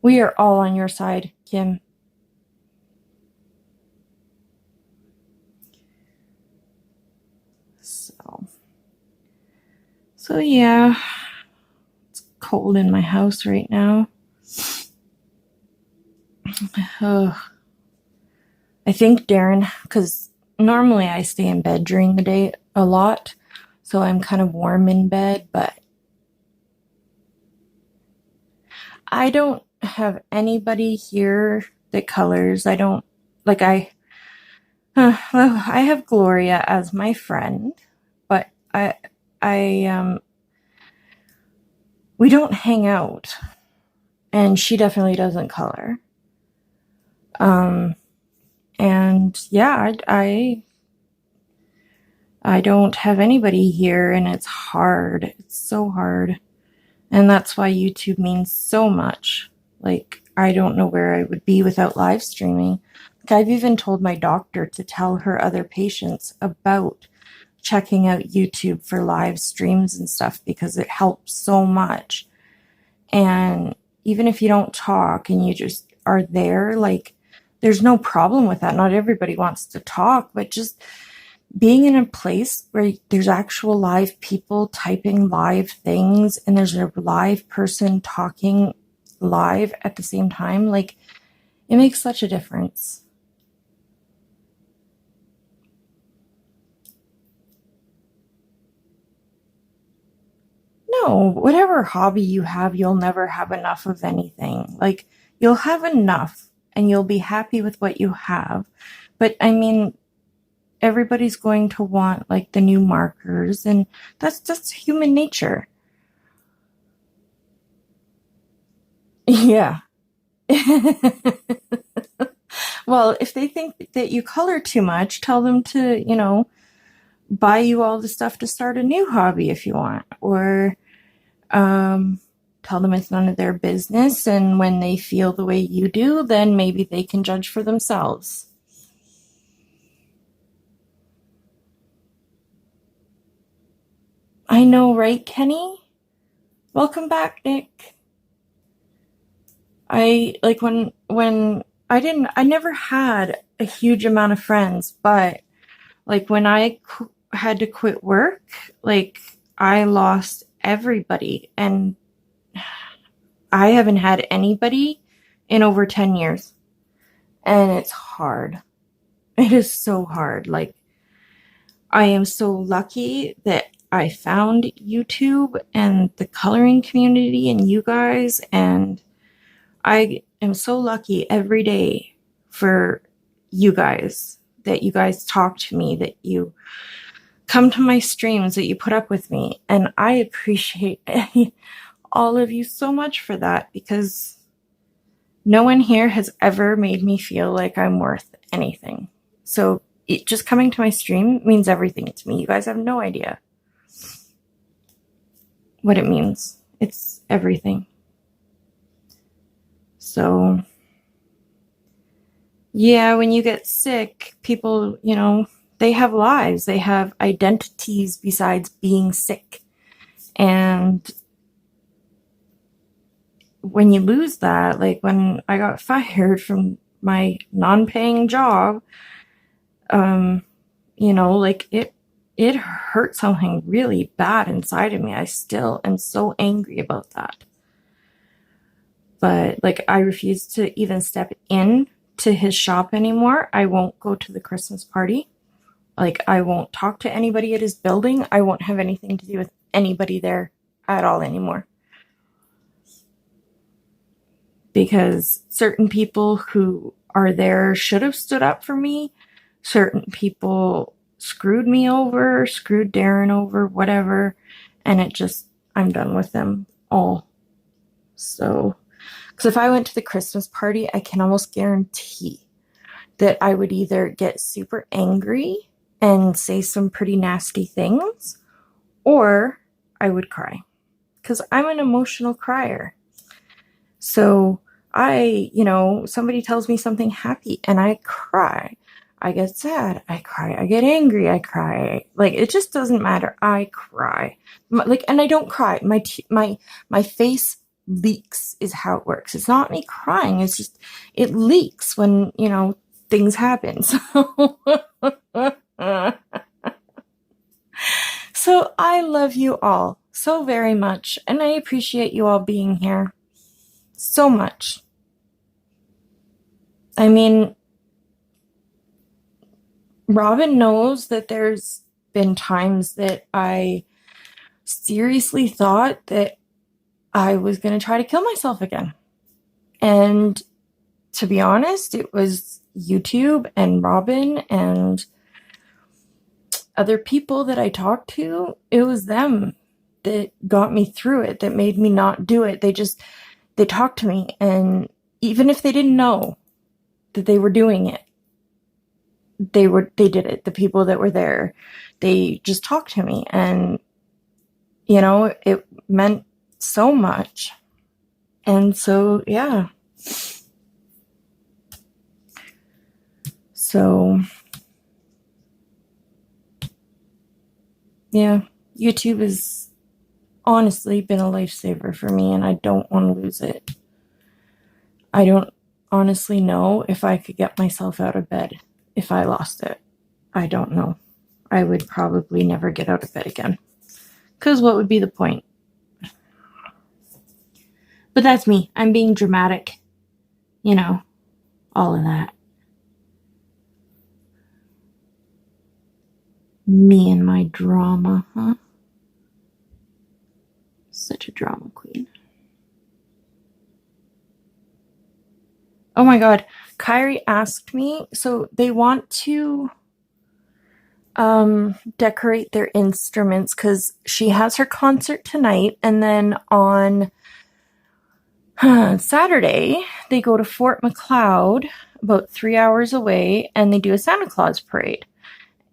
We are all on your side, Kim. So yeah, it's cold in my house right now. Ugh. I think Darren, because normally I stay in bed during the day a lot, so I'm kind of warm in bed, but I don't have anybody here that colors. I don't, like, well, I have Gloria as my friend, but we don't hang out, and she definitely doesn't color. And yeah, I don't have anybody here, and it's hard. It's so hard. And that's why YouTube means so much. Like, I don't know where I would be without live streaming. Like, I've even told my doctor to tell her other patients about checking out YouTube for live streams and stuff because it helps so much. And even if you don't talk and you just are there, like, there's no problem with that. Not everybody wants to talk, but just being in a place where there's actual live people typing live things and there's a live person talking live at the same time, like, it makes such a difference. No, whatever hobby you have, you'll never have enough of anything. Like, you'll have enough and you'll be happy with what you have. But I mean, everybody's going to want like the new markers, and that's just human nature. Yeah. Well, if they think that you color too much, tell them to, buy you all the stuff to start a new hobby if you want, or tell them it's none of their business. And when they feel the way you do, then maybe they can judge for themselves. I know, right, Kenny? Welcome back, Nick. I like when I never had a huge amount of friends, but like when I had to quit work, like I lost everybody, and I haven't had anybody in over 10 years. And it's hard. It is so hard. Like, I am so lucky that I found YouTube and the coloring community and you guys, and I am so lucky every day for you guys, that you guys talk to me, that you come to my streams, that you put up with me. And I appreciate all of you so much for that, because no one here has ever made me feel like I'm worth anything. So just coming to my stream means everything to me. You guys have no idea what it means. It's everything. So, yeah, when you get sick, people, they have lives. They have identities besides being sick. And when you lose that, like when I got fired from my non-paying job, like it hurt something really bad inside of me. I still am so angry about that. But like, I refuse to even step in to his shop anymore. I won't go to the Christmas party. Like, I won't talk to anybody at his building. I won't have anything to do with anybody there at all anymore. Because certain people who are there should have stood up for me. Certain people screwed me over, screwed Darren over, whatever. And I'm done with them all. So, because if I went to the Christmas party, I can almost guarantee that I would either get super angry and say some pretty nasty things, or I would cry. Because I'm an emotional crier. So somebody tells me something happy and I cry. I get sad, I cry. I get angry, I cry. Like, it just doesn't matter. I cry. And I don't cry. My face leaks is how it works. It's not me crying. It's just, it leaks when, things happen. So I love you all so very much, and I appreciate you all being here so much. I mean, Robin knows that there's been times that I seriously thought that I was going to try to kill myself again. And to be honest, it was YouTube and Robin and other people that I talked to. It was them that got me through it, that made me not do it. They talked to me, and even if they didn't know that they were doing it, they did it. The people that were there, they just talked to me, and it meant so much. And so, yeah. So, yeah, YouTube has honestly been a lifesaver for me, and I don't want to lose it. I don't honestly know if I could get myself out of bed if I lost it. I don't know. I would probably never get out of bed again. Because what would be the point? But that's me. I'm being dramatic. You know, all of that. Me and my drama, huh? Such a drama queen. Oh my god. Kyrie asked me, so they want to decorate their instruments because she has her concert tonight, and then on Saturday they go to Fort McLeod, about 3 hours away, and they do a Santa Claus parade.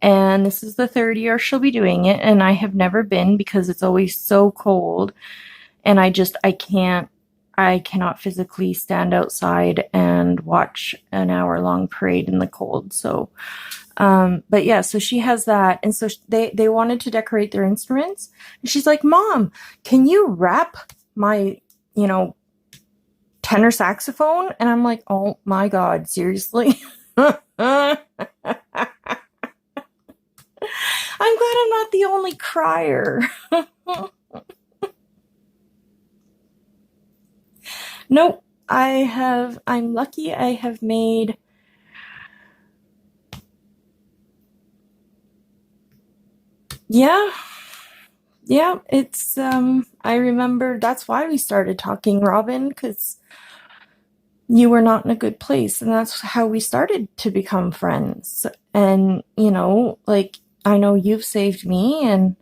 And this is the third year she'll be doing it, and I have never been because it's always so cold, and I cannot physically stand outside and watch an hour-long parade in the cold. So but yeah, so she has that, and so they wanted to decorate their instruments, and she's like, Mom, can you wrap my tenor saxophone? And I'm like, oh my god, seriously? I'm glad I'm not the only crier. Nope. I'm lucky I have made yeah, it's I remember that's why we started talking, Robin, because you were not in a good place, and that's how we started to become friends. And like, I know you've saved me, and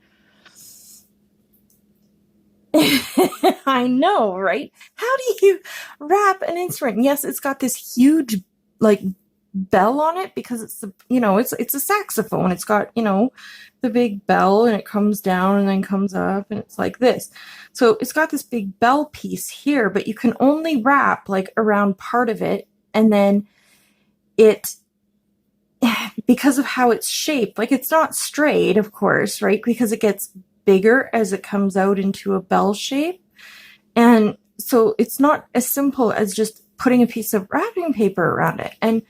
I know, right? How do you wrap an instrument? Yes, it's got this huge like bell on it because it's it's a saxophone. It's got the big bell, and it comes down and then comes up, and it's like this. So it's got this big bell piece here, but you can only wrap like around part of it, and then it, because of how it's shaped, like it's not straight, of course, right? Because it gets bigger as it comes out into a bell shape. And so it's not as simple as just putting a piece of wrapping paper around it. And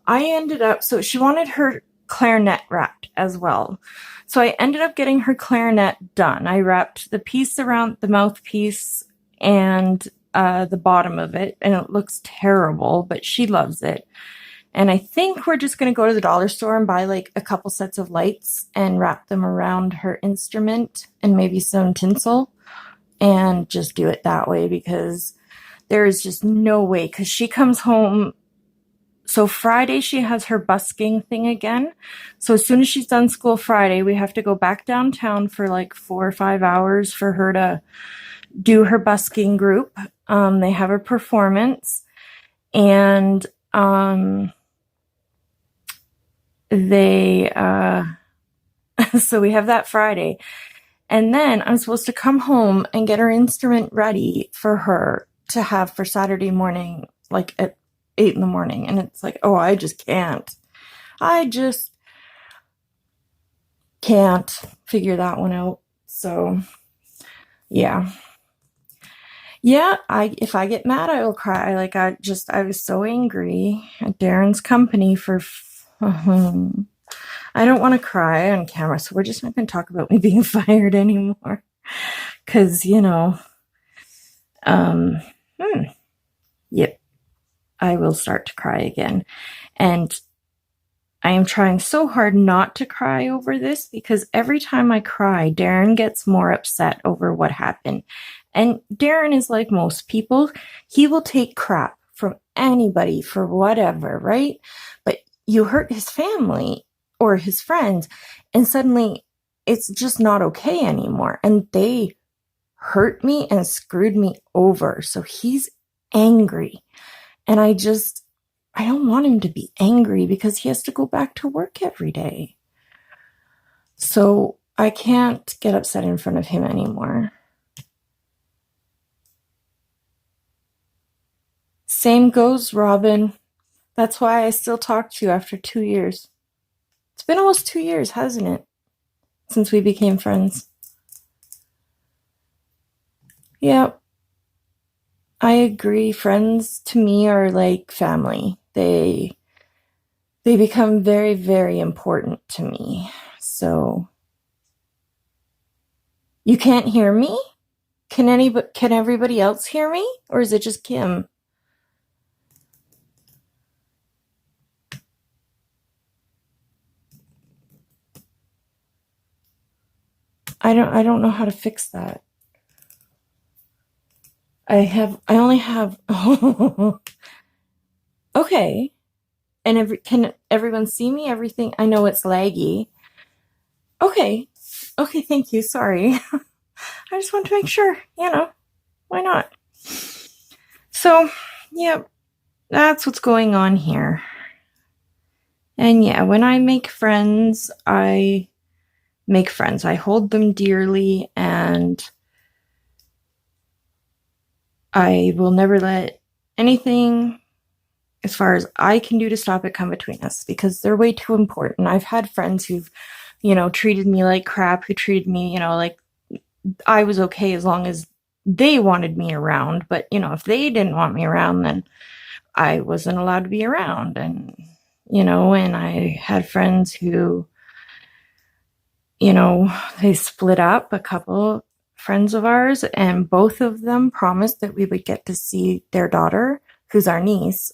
I ended up, so she wanted her clarinet wrapped as well. So I ended up getting her clarinet done. I wrapped the piece around the mouthpiece and the bottom of it, and it looks terrible, but she loves it. And I think we're just going to go to the dollar store and buy like a couple sets of lights and wrap them around her instrument and maybe some tinsel and just do it that way, because there is just no way, because she comes home. So Friday she has her busking thing again. So as soon as she's done school Friday, we have to go back downtown for like 4 or 5 hours for her to do her busking group. They have a performance, and so we have that Friday, and then I'm supposed to come home and get her instrument ready for her to have for Saturday morning, like at 8 in the morning. And it's like, oh, I just can't figure that one out. So yeah, if I get mad, I will cry. Like I was so angry at Darren's company for I don't want to cry on camera, so we're just not going to talk about me being fired anymore. Because, yep, I will start to cry again. And I am trying so hard not to cry over this, because every time I cry, Darren gets more upset over what happened. And Darren is like most people. He will take crap from anybody for whatever, right? But you hurt his family or his friends, and suddenly it's just not okay anymore. And they hurt me and screwed me over. So he's angry. And I don't want him to be angry, because he has to go back to work every day. So I can't get upset in front of him anymore. Same goes, Robin. That's why I still talk to you after 2 years. It's been almost 2 years, hasn't it? Since we became friends. Yep. I agree. Friends to me are like family. They become very, very important to me. So you can't hear me? Can everybody else hear me? Or is it just Kim? I don't know how to fix that. I only have okay. And can everyone see me? Everything, I know it's laggy. Okay. Okay, thank you. Sorry. I just want to make sure, why not? So, yeah, that's what's going on here. And yeah, when I make friends, I make friends. I hold them dearly, and I will never let anything, as far as I can do to stop it, come between us, because they're way too important. I've had friends who've, treated me like crap, who treated me, like I was okay as long as they wanted me around. But, if they didn't want me around, then I wasn't allowed to be around. And, and I had friends who, they split up, a couple friends of ours, and both of them promised that we would get to see their daughter, who's our niece.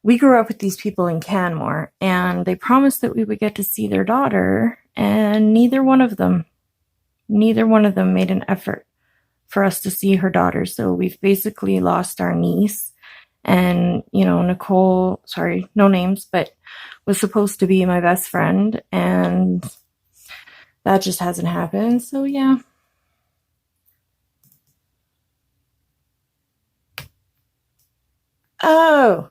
We grew up with these people in Canmore, and they promised that we would get to see their daughter, and neither one of them made an effort for us to see her daughter. So we've basically lost our niece. And, Nicole, sorry, no names, but was supposed to be my best friend, and that just hasn't happened. So yeah. Oh.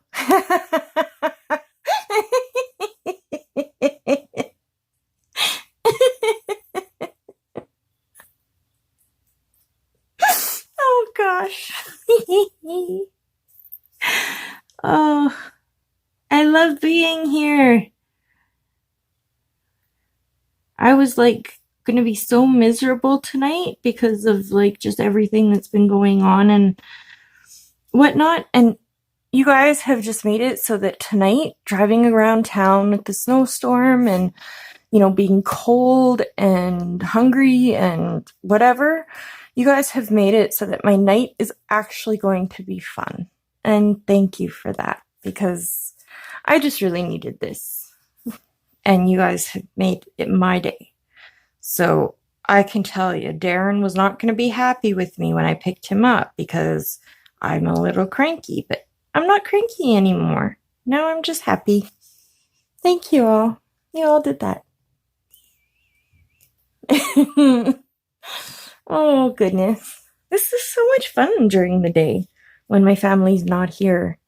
Oh gosh. Oh, I love being here. I was gonna be so miserable tonight because of just everything that's been going on and whatnot. And you guys have just made it so that tonight, driving around town with the snowstorm and, being cold and hungry and whatever, you guys have made it so that my night is actually going to be fun. And thank you for that, because I just really needed this. And you guys have made it my day. So I can tell you, Darren was not going to be happy with me when I picked him up, because I'm a little cranky, but I'm not cranky anymore. Now I'm just happy. Thank you all. You all did that. Oh, goodness. This is so much fun during the day when my family's not here.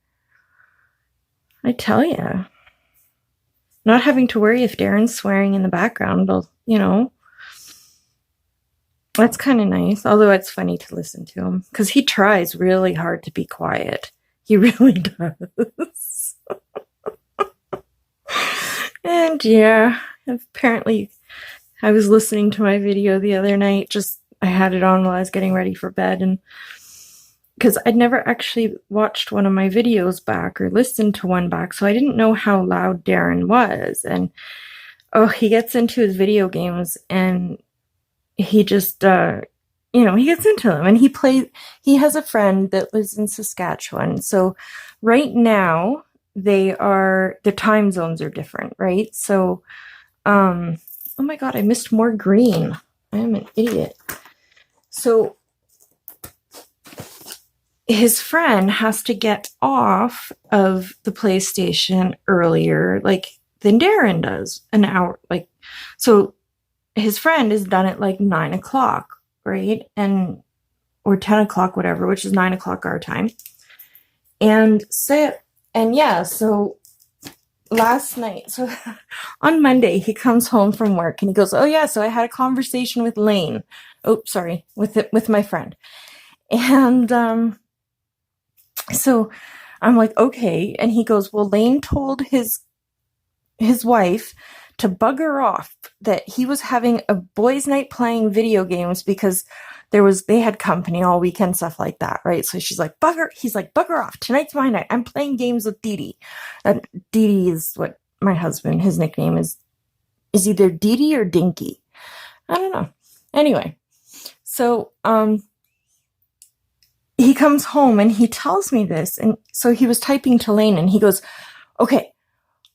I tell you. Not having to worry if Darren's swearing in the background, that's kind of nice. Although it's funny to listen to him, because he tries really hard to be quiet. He really does. And yeah, apparently I was listening to my video the other night. I had it on while I was getting ready for bed, and because I'd never actually watched one of my videos back or listened to one back, so I didn't know how loud Darren was. And he gets into his video games, and he just he gets into them, and he has a friend that lives in Saskatchewan. So right now the time zones are different, right? So oh my god, I missed more green. I am an idiot. So his friend has to get off of the PlayStation earlier, than Darren does, an hour. So his friend is done at 9 o'clock, right? Or 10 o'clock, whatever, which is 9 o'clock our time. And so last night, so on Monday, he comes home from work and he goes, oh yeah, so I had a conversation with Lane. Oh, sorry, with my friend. And so I'm like, okay. And he goes, well, Lane told his wife to bugger off, that he was having a boys' night playing video games because they had company all weekend, stuff like that, right? So he's like, bugger off. Tonight's my night. I'm playing games with Dee Dee. And Dee Dee is what my husband, his nickname is is either Dee Dee or Dinky. I don't know. Anyway, so he comes home and he tells me this. And so he was typing to Lane and he goes, okay,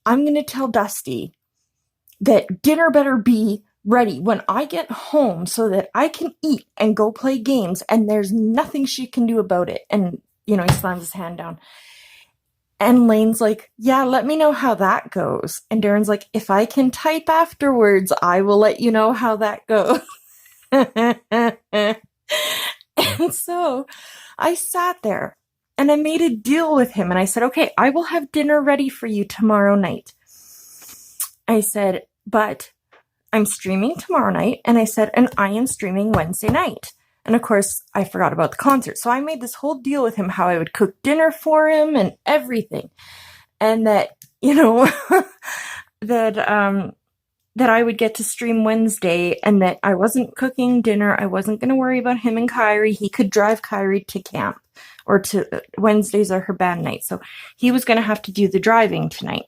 I'm going to tell Dusty that dinner better be ready when I get home so that I can eat and go play games and there's nothing she can do about it. And, he slams his hand down. And Lane's like, yeah, let me know how that goes. And Darren's like, if I can type afterwards, I will let you know how that goes. And so I sat there and I made a deal with him. And I said, okay, I will have dinner ready for you tomorrow night. I said, but I'm streaming tomorrow night. And I said, and I am streaming Wednesday night. And of course, I forgot about the concert. So I made this whole deal with him, how I would cook dinner for him and everything. And that, that I would get to stream Wednesday and that I wasn't cooking dinner. I wasn't going to worry about him and Kyrie. He could drive Kyrie to camp, or to Wednesdays are her band night. So he was going to have to do the driving tonight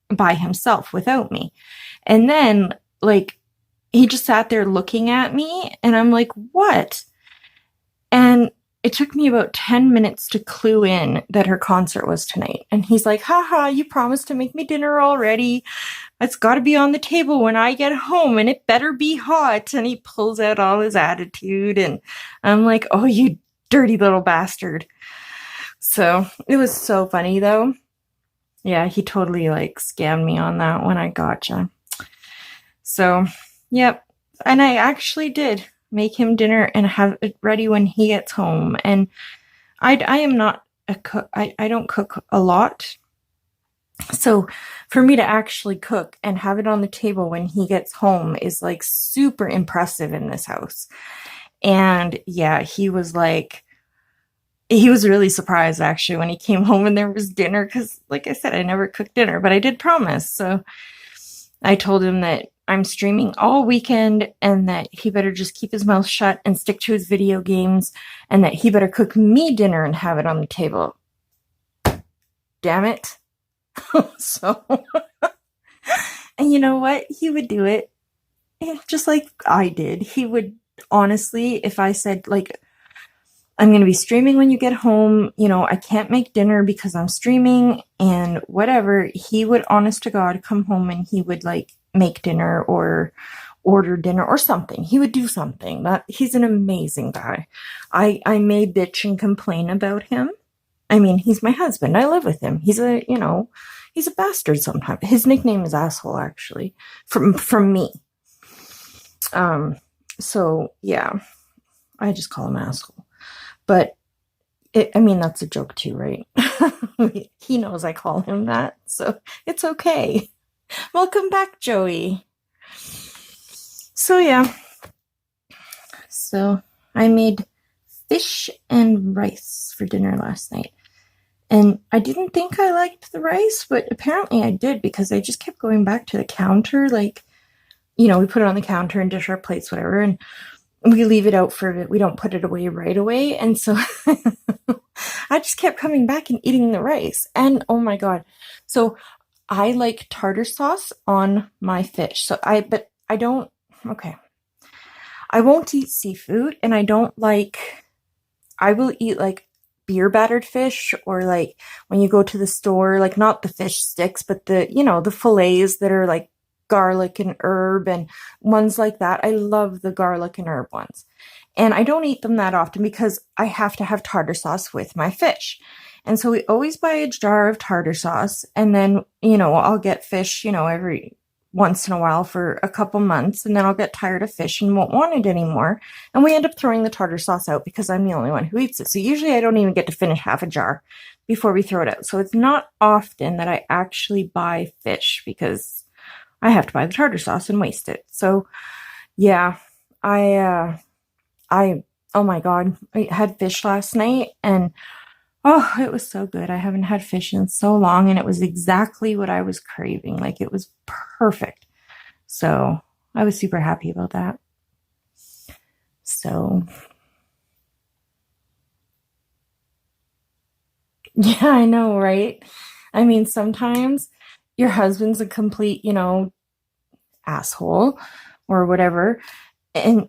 by himself without me. And then he just sat there looking at me and I'm like, what? And it took me about 10 minutes to clue in that her concert was tonight. And he's like, haha, you promised to make me dinner already. It's got to be on the table when I get home and it better be hot. And he pulls out all his attitude and I'm like, oh, you dirty little bastard. So it was so funny though. Yeah, he totally scammed me on that one. I gotcha. So, yep. And I actually did make him dinner and have it ready when he gets home. And I am not a cook. I don't cook a lot. So for me to actually cook and have it on the table when he gets home is super impressive in this house. And yeah, he was really surprised actually when he came home and there was dinner. Cause like I said, I never cooked dinner, but I did promise. So I told him that I'm streaming all weekend and that he better just keep his mouth shut and stick to his video games and that he better cook me dinner and have it on the table. Damn it. So, and you know what? He would do it just like I did. He would honestly, if I said I'm going to be streaming when you get home, I can't make dinner because I'm streaming and whatever, he would honest to God come home and he would make dinner or order dinner or something. He would do something. He's an amazing guy. I may bitch and complain about him. I mean, he's my husband. I live with him. He's a bastard sometimes. His nickname is Asshole, actually, from me. So yeah, I just call him Asshole. But that's a joke too, right? He knows I call him that, so it's okay. Welcome back, Joey. So yeah. So I made fish and rice for dinner last night. And I didn't think I liked the rice, but apparently I did because I just kept going back to the counter. We put it on the counter and dish our plates, whatever, and we leave it out for a bit. We don't put it away right away. And so I just kept coming back and eating the rice. And oh my God. So I like tartar sauce on my fish. I won't eat seafood and I will eat beer battered fish or when you go to the store, not the fish sticks, but the fillets that are garlic and herb and ones like that. I love the garlic and herb ones. And I don't eat them that often because I have to have tartar sauce with my fish. And so we always buy a jar of tartar sauce and then, I'll get fish, every once in a while for a couple months and then I'll get tired of fish and won't want it anymore. And we end up throwing the tartar sauce out because I'm the only one who eats it. So usually I don't even get to finish half a jar before we throw it out. So it's not often that I actually buy fish because I have to buy the tartar sauce and waste it. So yeah, oh my God, I had fish last night and oh, it was so good. I haven't had fish in so long and it was exactly what I was craving. It was perfect. So I was super happy about that. So yeah, I know, right? Sometimes your husband's a complete, asshole or whatever. And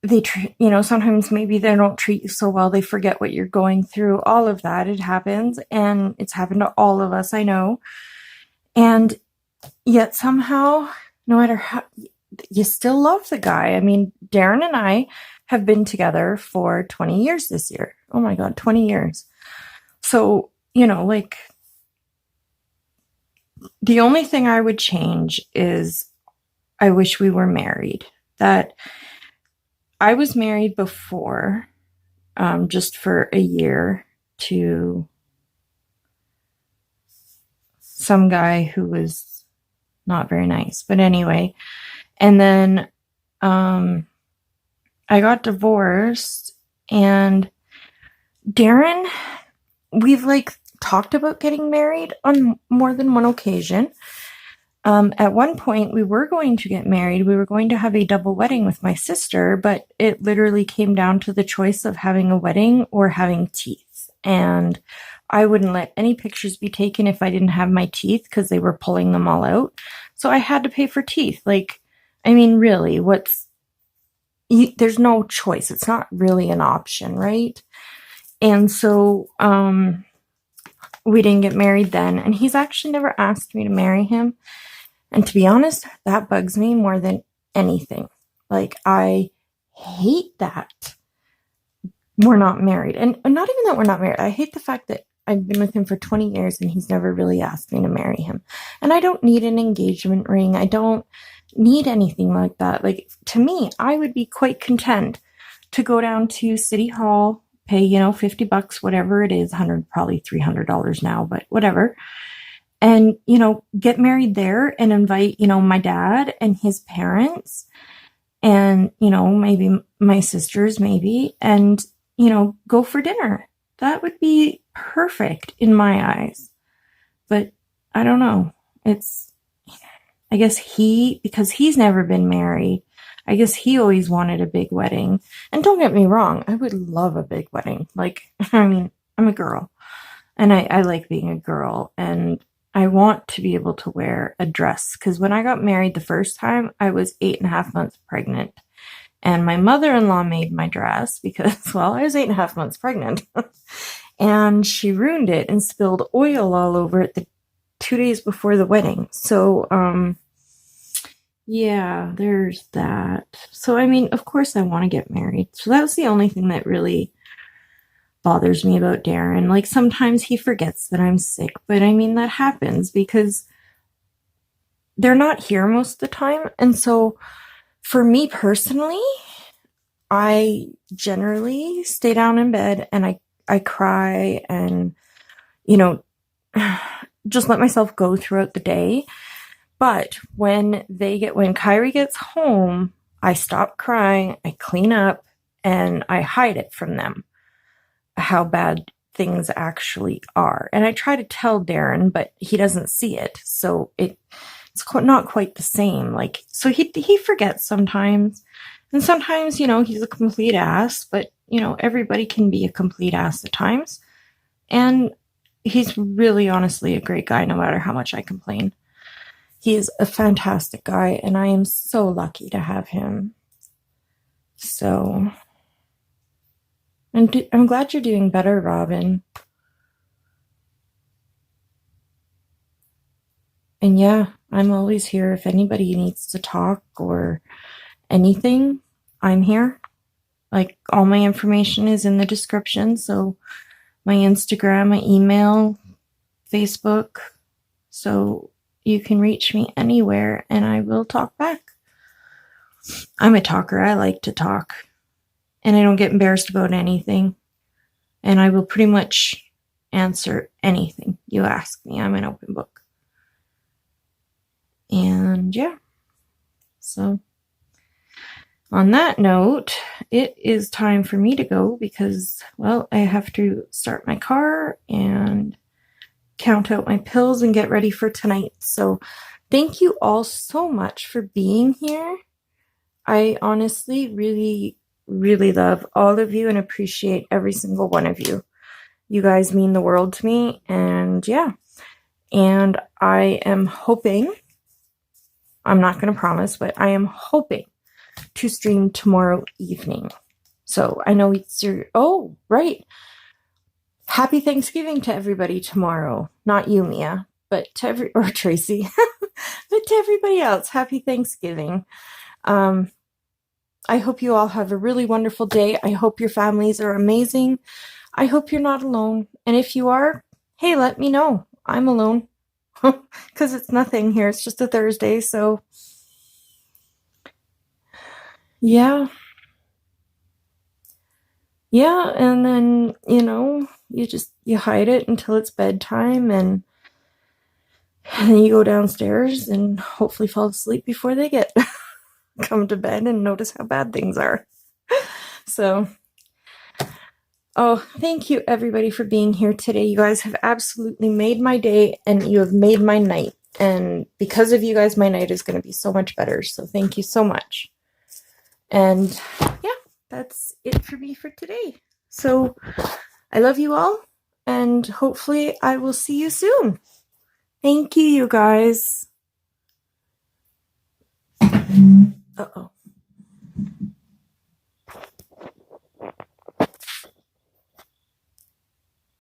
they treat, sometimes maybe they don't treat you so well. They forget what you're going through. All of that, it happens. And it's happened to all of us, I know. And yet somehow, no matter how, you still love the guy. I mean, Darren and I have been together for 20 years this year. Oh my God, 20 years. So, like, the only thing I would change is I wish we were married. That I was married before, just for a year to some guy who was not very nice. But anyway, and then I got divorced, and Darren, we've like talked about getting married on more than one occasion. At one point, we were going to get married. We were going to have a double wedding with my sister, but it literally came down to the choice of having a wedding or having teeth. And I wouldn't let any pictures be taken if I didn't have my teeth because they were pulling them all out. So I had to pay for teeth. Like, I mean, really, there's no choice. It's not really an option, right? And so, we didn't get married then. And he's actually never asked me to marry him. And to be honest, that bugs me more than anything. Like, I hate that we're not married. And not even that we're not married. I hate the fact that I've been with him for 20 years and he's never really asked me to marry him. And I don't need an engagement ring. I don't need anything like that. Like, to me, I would be quite content to go down to City Hall, pay, $50, whatever it is, probably $300 now, but whatever. And, get married there and invite, my dad and his parents and, maybe my sisters, maybe, and, go for dinner. That would be perfect in my eyes. But I don't know. I guess because he's never been married, I guess he always wanted a big wedding. And don't get me wrong, I would love a big wedding. Like, I mean, I'm a girl and I like being a girl, and I want to be able to wear a dress. Because when I got married the first time, I was 8.5 months pregnant. And my mother-in-law made my dress because, well, I was 8.5 months pregnant. And she ruined it and spilled oil all over it the 2 days before the wedding. So, yeah, there's that. So, I mean, of course I want to get married. So that was the only thing that really bothers me about Darren. Like, sometimes he forgets that I'm sick, but I mean, that happens because they're not here most of the time. And so for me personally, I generally stay down in bed and I cry and, just let myself go throughout the day. But when Kyrie gets home, I stop crying, I clean up, and I hide it from them, how bad things actually are. And I try to tell Darren, but he doesn't see it. So it's not quite the same. Like, so he forgets sometimes. And sometimes, he's a complete ass, but, everybody can be a complete ass at times. And he's really honestly a great guy, no matter how much I complain. He is a fantastic guy, and I am so lucky to have him. So, and I'm glad you're doing better, Robin. And yeah, I'm always here if anybody needs to talk or anything. I'm here. Like, all my information is in the description. So my Instagram, my email, Facebook. So you can reach me anywhere and I will talk back. I'm a talker. I like to talk. And I don't get embarrassed about anything. And I will pretty much answer anything you ask me. I'm an open book. And yeah. So on that note, it is time for me to go because, well, I have to start my car and count out my pills and get ready for tonight. So thank you all so much for being here. I honestly really, really love all of you and appreciate every single one of you. You guys mean the world to me. And yeah, and I am hoping I'm not going to promise, but I am hoping to stream tomorrow evening. So I know it's your, oh, right. Happy Thanksgiving to everybody tomorrow. Not you, Mia, but to or Tracy, but to everybody else. Happy Thanksgiving. I hope you all have a really wonderful day. I hope your families are amazing. I hope you're not alone. And if you are, hey, let me know. I'm alone. Because it's nothing here. It's just a Thursday. So, yeah. Yeah. And then, you hide it until it's bedtime. And then you go downstairs and hopefully fall asleep before they get come to bed and notice how bad things are. So, oh, thank you everybody for being here today. You guys have absolutely made my day and you have made my night. And because of you guys, my night is going to be so much better. So thank you so much. And yeah, that's it for me for today. So I love you all and hopefully I will see you soon. Thank you, you guys. Uh-oh.